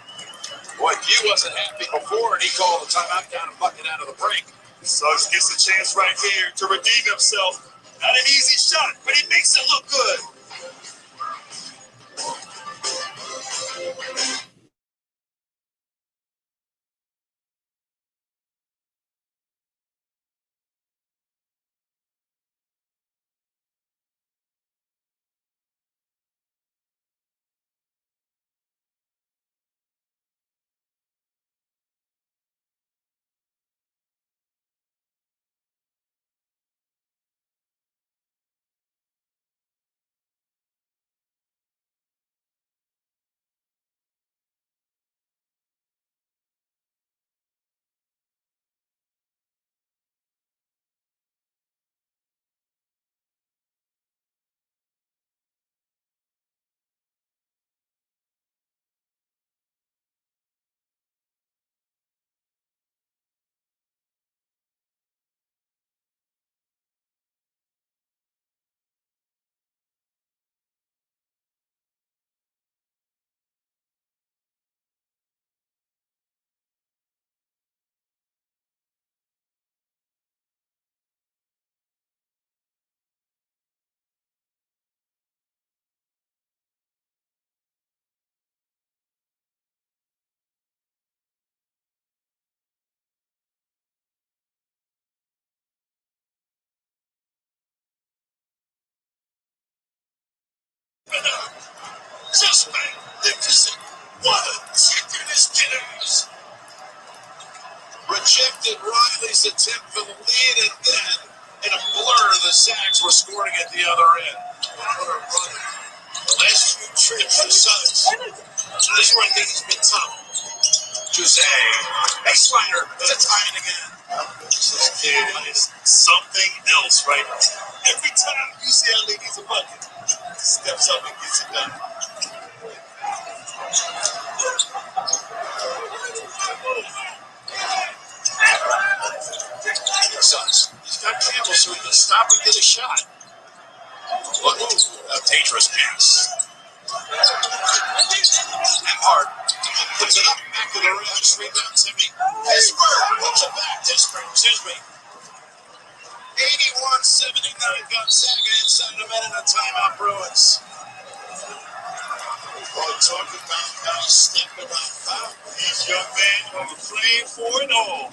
Boy, Hugh wasn't happy before, and he called a timeout down and bucket out of the break. Suggs gets a chance right here to redeem himself. Not an easy shot, but he makes it look good. Anderson. What a ticker this kid is. Rejected Riley's attempt for the lead, and then in a blur, the Zags were scoring at the other end. What a run. The last few trips, the Suns. So this one, I think it's been tough. Jose, baseliner to tie it again. This kid is something else right now. Every time UCLA needs a bucket, he steps up and gets it done. Suns. He's got Campbell so he can stop and get a shot. What a dangerous pass. And Hart puts it up back to the rim. Just rebound Timmy. Pittsburgh puts it back. Tisbury. 81-79 Gonzaga inside a minute of timeout, Bruins. Oh, talk about guys stepping up. These young men are playing for it all.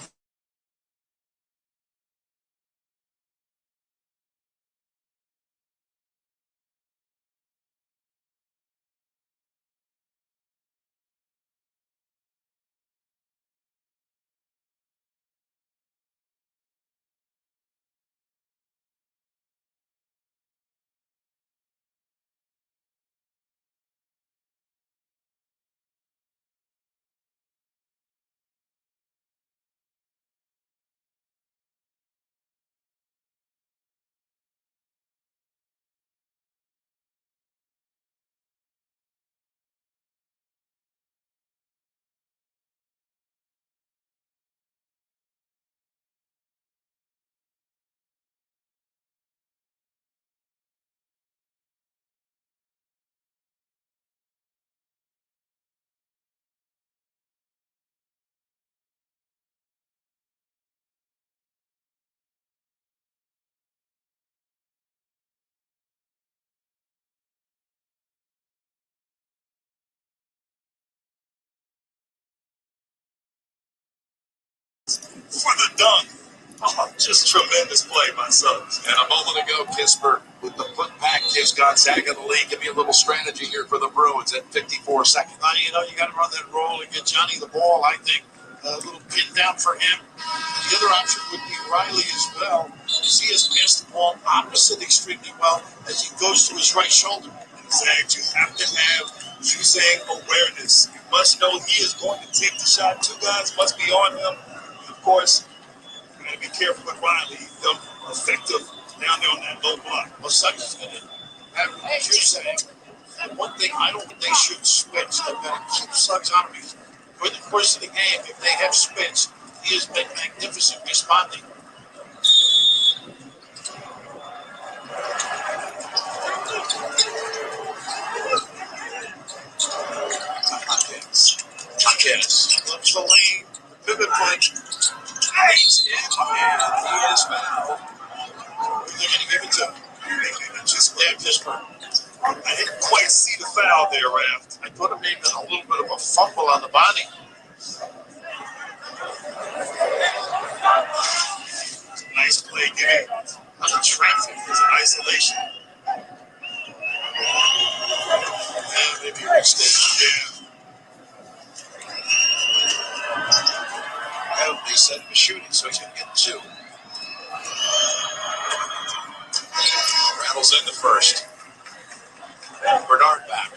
For the dunk. Oh, just tremendous play by Suggs. And a moment ago, Kispert with the putback gives Gonzaga the lead. Give me a little strategy here for the Bruins at 54 seconds. You know, you got to run that roll and get Johnny the ball. I think a little pin down for him. The other option would be Riley as well, as he has passed the ball opposite extremely well as he goes to his right shoulder. Zags, you have to have Juzang awareness. You must know he is going to take the shot. Two guys must be on him. And of course, you got to be careful with Riley. He's effective down there on that low block. Well, Suggs is going to have Juzang. And one thing I don't think they should switch. They've got to keep Suggs on him. During the course of the game, if they have switched, he has been magnificent responding. Tuckins loves the lane. Pivot play. He's in, and he is fouled. Who they're going to give it to? Pittsburgh. I didn't quite see the foul there, Raft. I thought it may have been a little bit of a fumble on the body. Nice play, game. On the traffic. It's an isolation. Yeah, maybe reached it. Yeah. They said for shooting, so he's going to get two. Rattles in the first. Bernard back.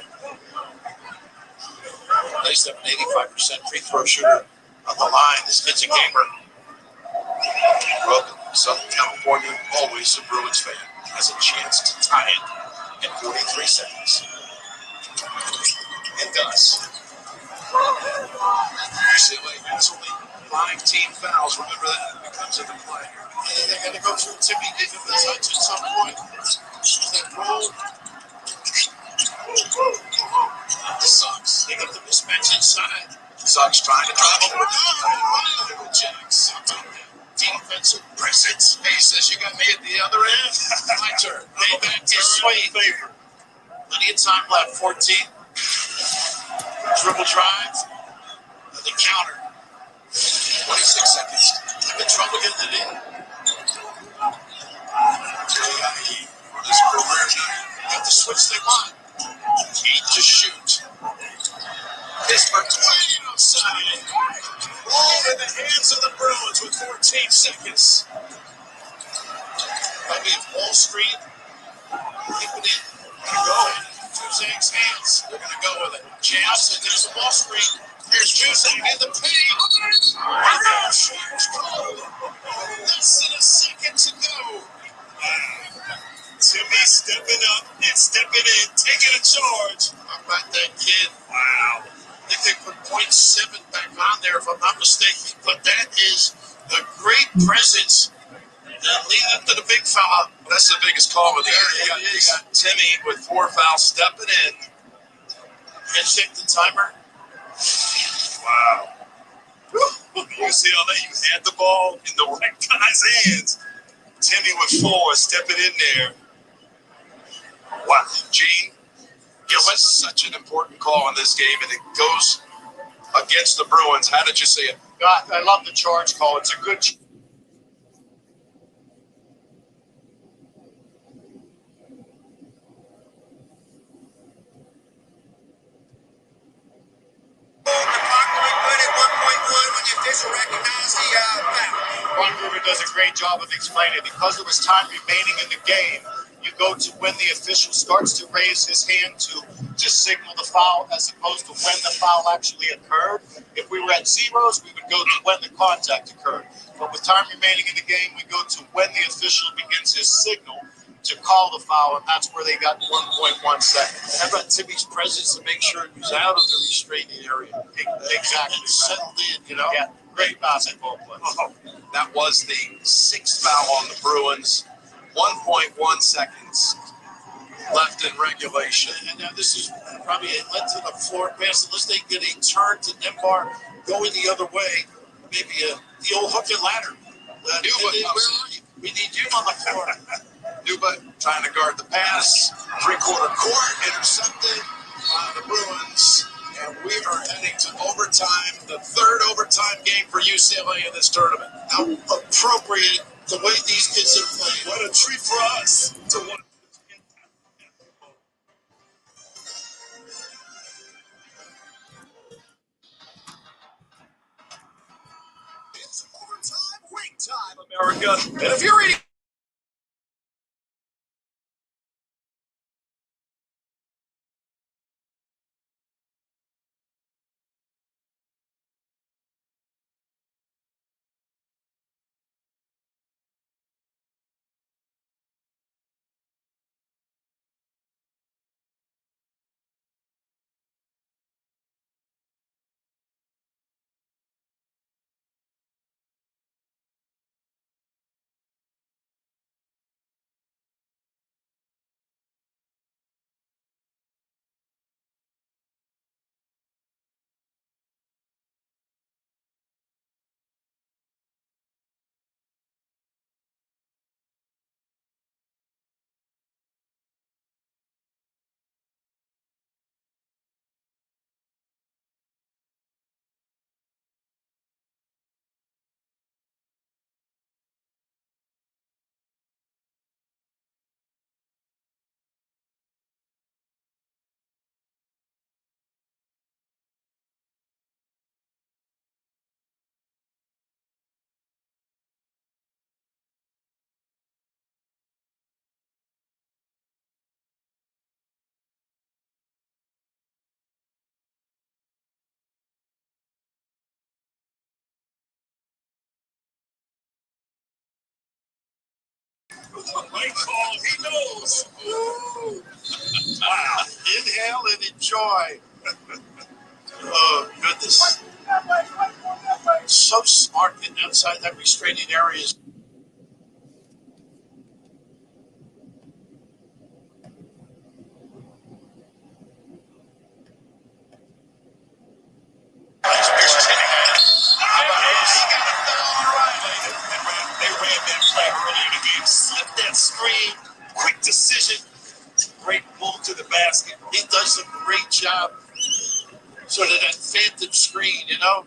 Nice to have an 85% free throw shooter on the line. This kid's a gamer. Welcome, Southern California, always a Bruins fan. Has a chance to tie it in 43 seconds. It does. UCLA has only 5 team fouls. Remember that. It comes into play. And they're going to go through Timmy, give him the touch at some point. That roll. The Sox. They got the mismatch inside. Sox trying to drive over. Riley rejects. Defensive press it. Spaces. You got me at the other end. My turn. They back to sway. Plenty of time left. 14. Dribble drive. The counter. 26 seconds. Having trouble getting it in. For this program, you have to switch their mind. 8 to shoot. hands of the Bruins with 14 seconds. Maybe it's ball screen. Keep it in. Go. Juzang's hands. They're going to go with it. Jazz, and there's a ball screen. Here's Juzang in the paint. Shooter's cold. Less than a second to go. Timmy stepping up and stepping in, taking a charge. How about that kid? Wow. I think they put .7 back on there, if I'm not mistaken. But that is a great presence leading up to the big fella. That's the biggest call of the year. You got Timmy with 4 fouls stepping in. And check the timer. Wow. UCLA, you had the ball in the right guy's hands. Timmy with 4 stepping in there. Wow, Gene, it was such an important call in this game, and it goes against the Bruins. How did you see it? God, I love the charge call. It's a good. Vancouver does a great job of explaining it. Because there was time remaining in the game, you go to when the official starts to raise his hand to signal the foul as opposed to when the foul actually occurred. If we were at zeros, we would go to when the contact occurred. But with time remaining in the game, we go to when the official begins his signal to call the foul, and that's where they got 1.1 seconds. How about Timmy's presence to make sure he was out of the restraining area? Exactly. Settled in, you know? Yeah, great basketball play. Oh, that was the 6th foul on the Bruins. 1.1 seconds left in regulation. And now this is probably it led to the floor pass. Unless they get a turn to Nembar going the other way, maybe the old hook and ladder. Where are you? We need you on the floor. Nuba trying to guard the pass. 3/4 court, intercepted by the Bruins. And we are heading to overtime, the 3rd overtime game for UCLA in this tournament. How appropriate the way these kids are playing. What a treat for us to win. It's overtime, wing time, America. And if you're reading right call, he knows. Wow. Inhale and enjoy. Oh, goodness. So smart getting outside that restraining area. Here's Timmy. They ran that play early in the game. Slipped that screen. Quick decision. Great pull to the basket. He does a great job. Sort of that phantom screen, you know?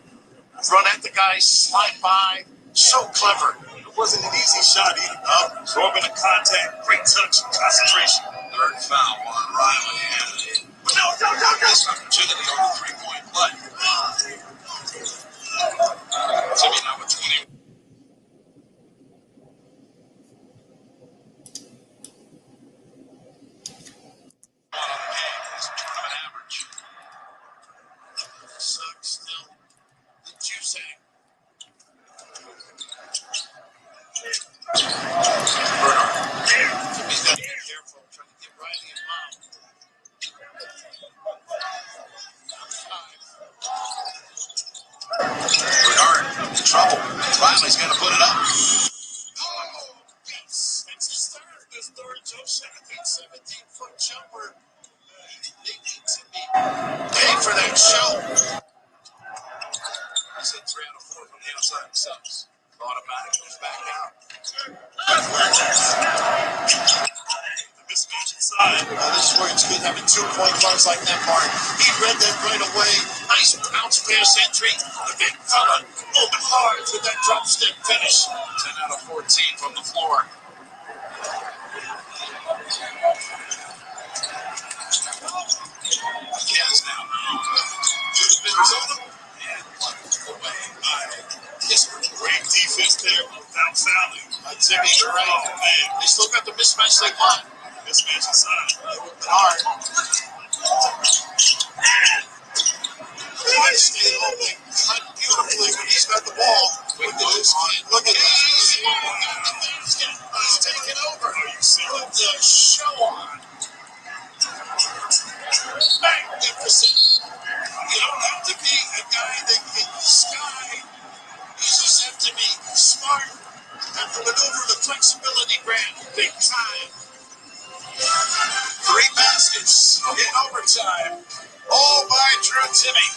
Run at the guy, slide by. So clever. It wasn't an easy shot either. Absorbing the contact. Great touch. Concentration. 3rd foul on Riley. And no. Opportunity on the 3-point play. Timmy Riley's going to put it up. Oh, yes. It's his third jump shot. That 17-foot jumper. They need to be paid for that show. He's in 3 out of 4 from the outside themselves. Automatic goes back out. The mismatch inside. This is where it's good having 2-point guards like that, Mark. He read that right away. Nice bounce pass entry. The big fella moving hard with that drop step finish. 10 out of 14 from the floor. Cavs now. To the Minnesota. And away by Kisper. Great defense there without fouling. Timmy, you're right. Oh, man. They still got the mismatch they want. Mismatch inside. Hard. They stay open. Cut beautifully when he's got the ball. Look at this kid. Look at this. He's taking over. Are you serious? Put the show on. Magnificent. You don't have to be a guy that can sky. You just have to be smart and maneuver the flexibility grant big time. 3 baskets in overtime. All by Drew Timmy.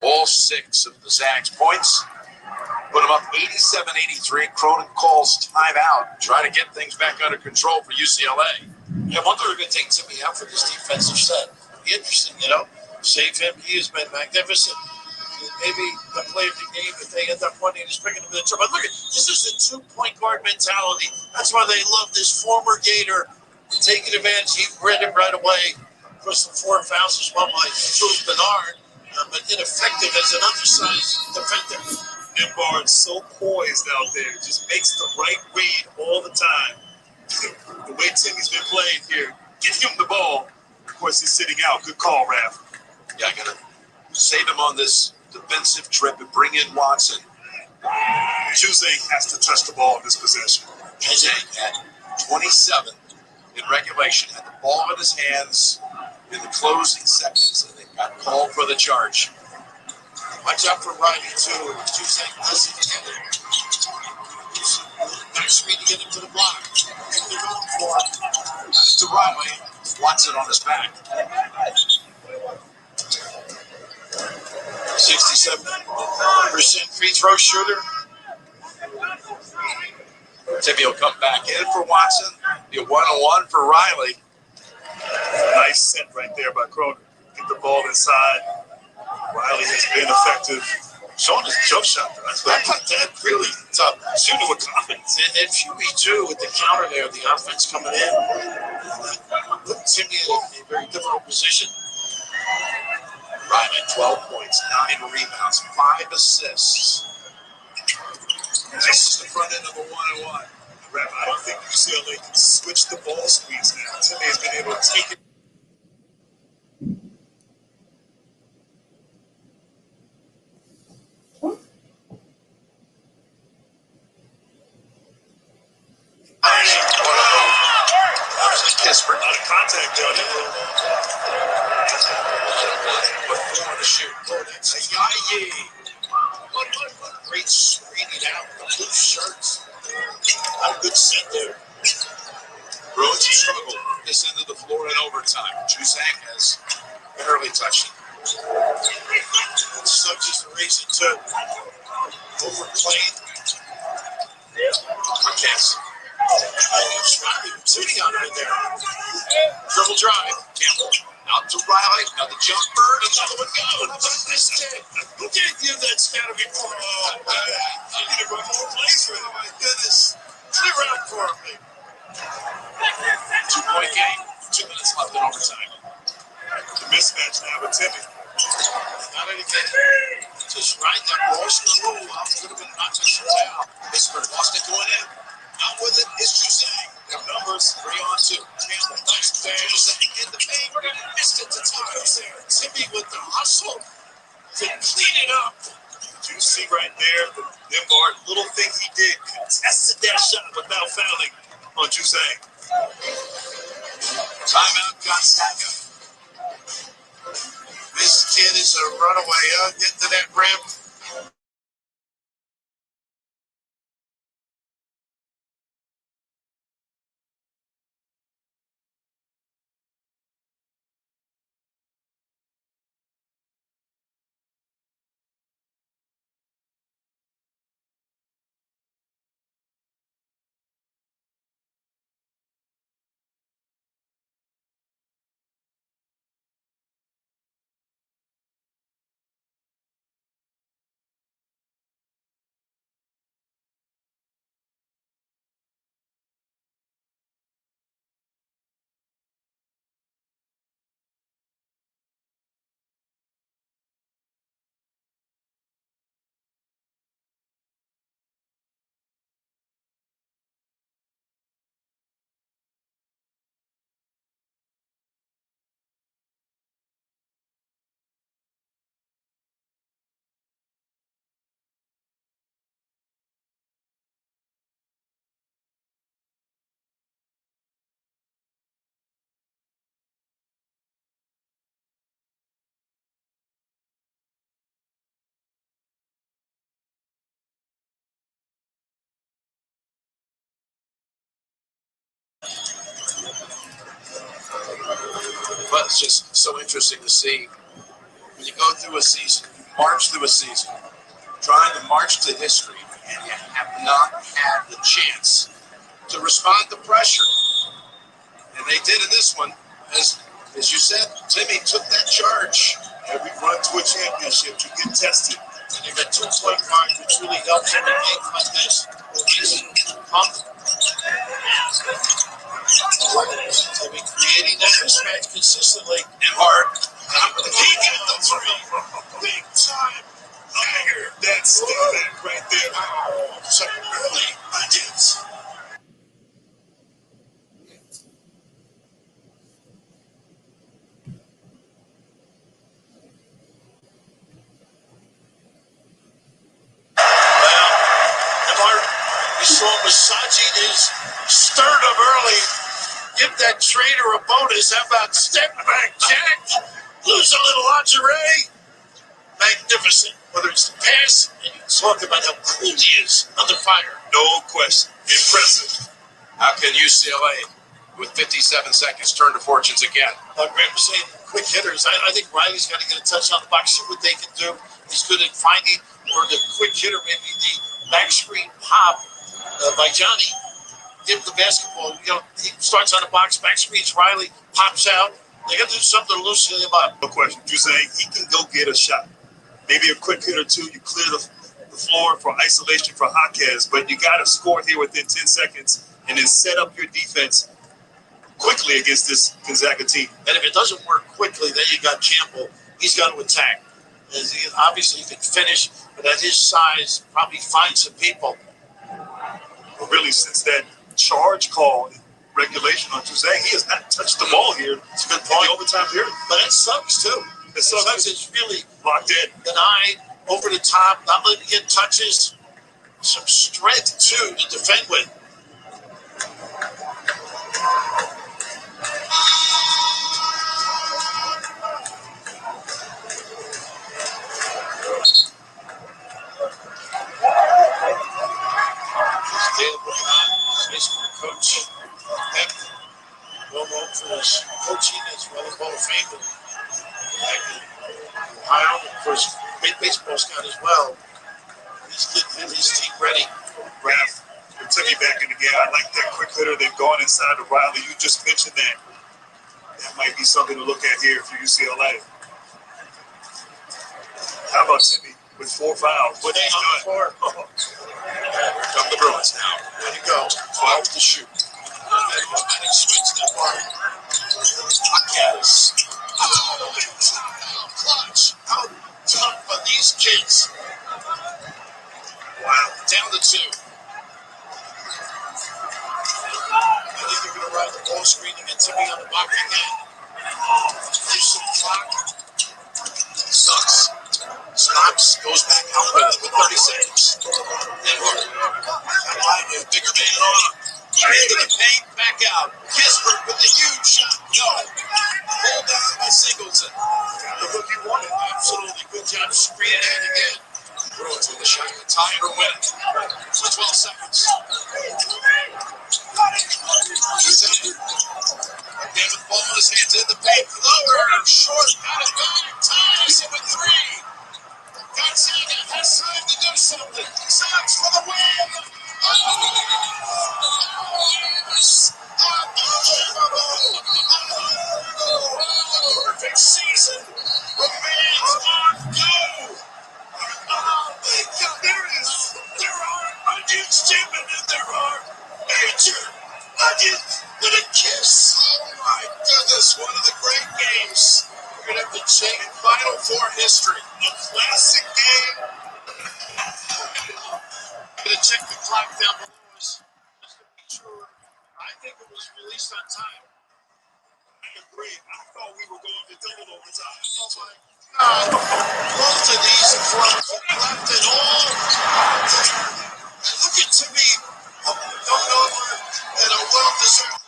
All 6 of the Zags points. Put them up 87-83. Cronin calls timeout. Try to get things back under control for UCLA. I wonder if it takes Timmy out for this defensive set. Be interesting, you know. Save him. He has been magnificent. Maybe the play of the game, if they end up winning, is bringing him to the trouble. But look, this is a 2-point guard mentality. That's why they love this former Gator taking advantage. He read it right away. Of course, the 4 fouls as well by Truth Bernard. But ineffective as an undersized defender. Nimbar's so poised out there, just makes the right read all the time. The way Timmy's been playing here, get him the ball. Of course, he's sitting out. Good call, Raph. Yeah, I gotta save him on this defensive trip and bring in Watson. Juzang has to touch the ball in this possession. Juzang at 27 in regulation had the ball in his hands in the closing seconds, and they got called for the charge. Watch out for Riley, too. Juzang does it together. Nice screen to get him to the block. What they're going for. To Riley. Watson on his back. 67% free throw shooter. Timmy will come back in for Watson. Be a 1-on-1 for Riley. Nice set right there by Cronin. Get the ball inside. Riley has been effective. Showing his jump shot. I thought that really tough. Shooting with confidence. And Fury, too, with the counter there, the offense coming in. Put Timmy in a very difficult position. Riley, 12 points, 9 rebounds, 5 assists. This is the front end of a 1-on-1. I don't think UCLA can switch the ball screens now. Timmy has been able to take it. Kisper. A lot of contact down there. But 4 to shoot. That's a Yaye. What great screening out. The blue shirts. Not a good set there. Bruins struggle this end of the floor in overtime. Juzang has barely touched it. Such is the reason to overplay. Marquez. Sitting on right there. Dribble drive. Campbell out to Riley. Now the jumper. Another one going. How about this kid? Who gave you that's got to be for? Oh, man. You need to run more plays for him. Oh, my goodness. Clear out for me. 2-point game, 2 minutes left in overtime. The mismatch now with Timmy. Not it again. Just right that ball screw. Could have been not just a foul. Pittsburgh lost it going in. Out with it is Juzang. Their numbers 3 on 2. Campbell, nice play. Juzang in the paint. Missed it to Tiles there. Timmy with the hustle to clean it up. You see right there, the Denver little thing he did, contested that shot without fouling on Juzang. Timeout, Gonzaga. This kid is a runaway. Get to that rim. But it's just so interesting to see when you go through a season, you march through a season, trying to march to history, and you have not had the chance to respond to pressure. And they did in this one. As you said, Timmy took that charge. Every run to a championship, you get tested. And you got 2-point guard, which really helps in a game like this. Timmy creating that mismatch consistently and hard. He got the 3. Big time. That step back right there. Oh, some early budgets. You saw him massaging his sternum early. Give that trainer a bonus. How about step back, Jack? Lose a little lingerie. Magnificent. Whether it's the pass, and you talk about how cool he is under fire. No question. Impressive. How can UCLA, with 57 seconds, turn to fortunes again? Graham was saying quick hitters. I think Riley's got to get a touch on the box, see what they can do. He's good at finding, or the quick hitter, maybe the back screen pop by Johnny. Give him the basketball. He starts on the box, back screens Riley, pops out. They got to do something to loosen him up. No question. You're saying he can go get a shot. Maybe a quick hit or two. You clear the floor for isolation for Jaquez, but you got to score here within 10 seconds and then set up your defense quickly against this Gonzaga team. And if it doesn't work quickly, then you got Campbell. He's got to attack. Obviously, he can finish, but at his size, probably find some people. But really, since that charge call in regulation on Juzang, he has not touched the ball here. It's a good point. In the overtime period. But it sucks, too. It sucks. It's really locked in. Denied, over the top, not letting get touches. Some strength, too, to defend with. High school coach, well known for his coaching as well as Hall of Fame. Ohio, of course, great baseball scout as well. He's getting his team ready. Raph, it took me back in the game. I like that quick hitter. They've gone inside of Riley. You just mentioned that. That might be something to look at here for UCLA. How about Timmy with 4 fouls? What he's on the floor. Here come the Bruins now. Way to go. 12 to shoot. Switch network. Yes. Oh, big time. How clutch. How tough are these kids? Wow. Down to 2. I think they're going to ride the ball screen and get Timmy on the block again. There's some clock. Sucks. Stops. Goes back out with 30 seconds. Then look. Bigger man on him. Into the paint, back out. Kispert with the huge shot. No. Pulled down by Singleton. The rookie won it. Absolutely good job screening in again. Bruins with a shot to tie it or win it. For 12 seconds. David ball in his hands in the paint. Lower, short, out of time. Ties it with 3. Gonzaga has time to do something. Sox for the win. Perfect season. Remains on go. Oh my God, there is. There are onions, Jimmy, and there are major onions with a kiss. Oh my goodness, one of the great games. We're going to have to change Final Four history. A classic game. I'm going to check the clock down below us just to be sure. I think it was released on time. I agree. I thought we were going to double overtime. Oh my God. Both of these clubs have left it all there. And look at to me. Going over and a well-deserved.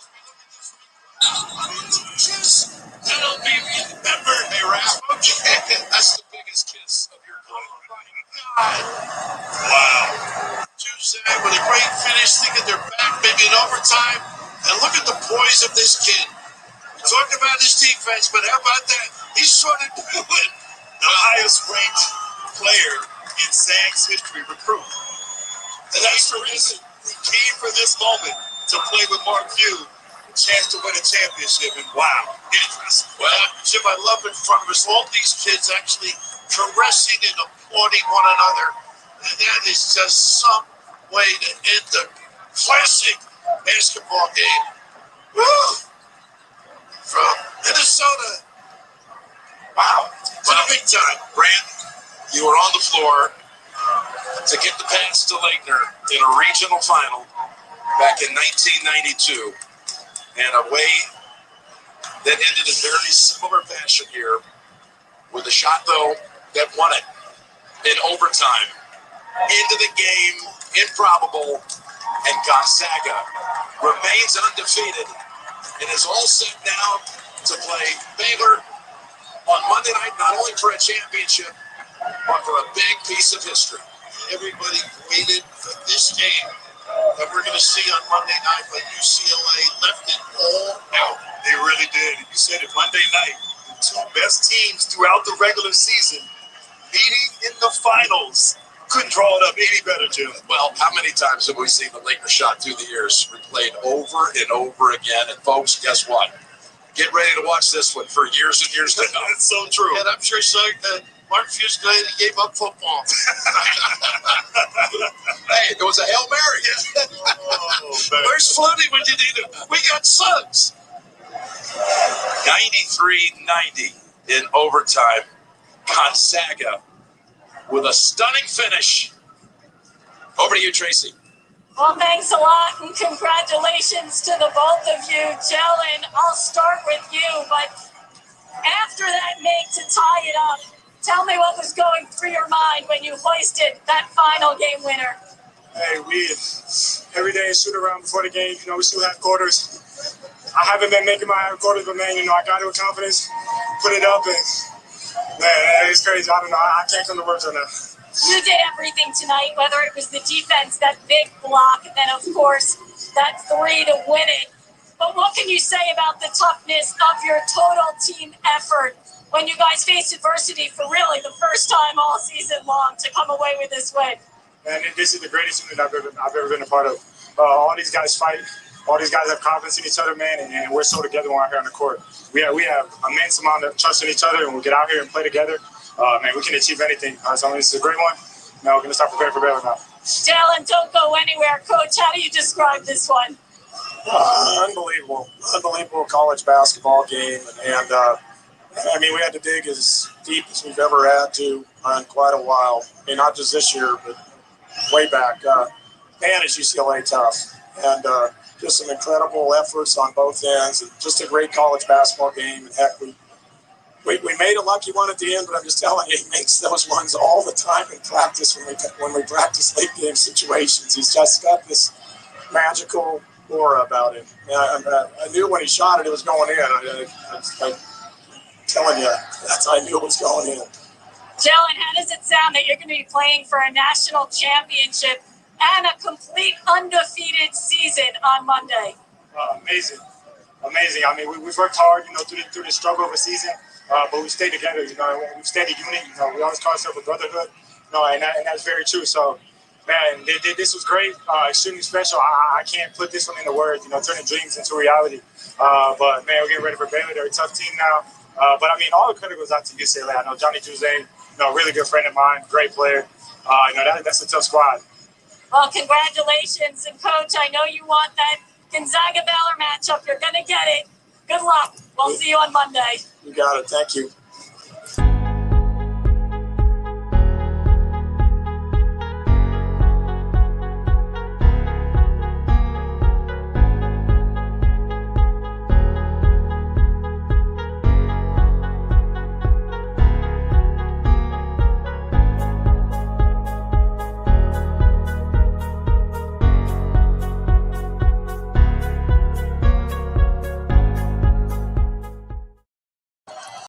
Kiss. That'll be remembered, they rap. Okay. That's the biggest kiss of your career. Oh my God. Wow. Tuesday with a great finish, thinking they're back maybe in overtime. And look at the poise of this kid. We talked about his defense, but how about that? He's sort of doing The highest ranked player in SAG's history recruit. and that's the reason. He came for this moment to play with Mark Few, chance to win a championship, and wow, interesting. Well, Jim, I love in front of us all these kids actually caressing and applauding one another. And that is just some way to end the classic basketball game. Woo! From Minnesota. Wow. To the big time. Brand, you were on the floor to get the pass to Laettner in a regional final back in 1992. And a way that ended in very similar fashion here with a shot, though, that won it in overtime. Into the game, improbable, and Gonzaga remains undefeated and is all set now to play Baylor on Monday night, not only for a championship, but for a big piece of history. Everybody waited for this game that we're going to see on Monday night, but UCLA left it all out. They really did. You said it Monday night. The two best teams throughout the regular season meeting in the finals. Couldn't draw it up any better, Jim. Well, how many times have we seen the Laettner shot through the years replayed over and over again? And folks, guess what? Get ready to watch this one for years and years to come. That's so true. And I'm sure Mark Few's glad he gave up football. Hey, it was a Hail Mary. Where's Flutie when you need him? We got Suggs. 93-90 in overtime. Gonzaga with a stunning finish. Over to you, Tracy. Well, thanks a lot, and congratulations to the both of you. Jalen, I'll start with you, but after that make to tie it up, tell me what was going through your mind when you hoisted that final game winner. Hey, we every day shoot around before the game. We still have quarters. I haven't been making my quarters, but man, I got it with confidence, put it up, and man, it's crazy. I don't know. I can't come to words on that. You did everything tonight, whether it was the defense, that big block, and then, of course, that 3 to win it. But what can you say about the toughness of your total team effort when you guys faced adversity for really the first time all season long to come away with this win? Man, this is the greatest unit I've ever been a part of. All these guys fight. All these guys have confidence in each other, man, and we're so together when we're out here on the court. We have immense amount of trust in each other, and we get out here and play together. Man, we can achieve anything. So this is a great one. Now we're going to start preparing for Baylor now. Jalen, don't go anywhere. Coach, how do you describe this one? Unbelievable college basketball game, and I mean, we had to dig as deep as we've ever had to in quite a while. I mean, not just this year, but way back. Man, is UCLA tough, and just some incredible efforts on both ends, and just a great college basketball game. And heck, we made a lucky one at the end, but I'm just telling you, he makes those ones all the time in practice when we practice late game situations. He's just got this magical aura about him. I knew when he shot it, it was going in. I'm telling you, I knew it was going in. Jalen, how does it sound that you're going to be playing for a national championship and a complete undefeated season on Monday? Amazing. I mean, we've worked hard, through the struggle of a season, but we stayed together. We've stayed a unit. We always call ourselves a brotherhood. And that's very true. So, man, this was great. Extremely special. I can't put this one into words. Turning dreams into reality. But man, we're getting ready for Baylor. They're a tough team now. But I mean, all the credit goes out to UCLA. I know Johnny Juzang, really good friend of mine, great player. That's a tough squad. Well, congratulations, and Coach, I know you want that Gonzaga Baylor matchup. You're going to get it. Good luck. We'll see you on Monday. You got it. Thank you.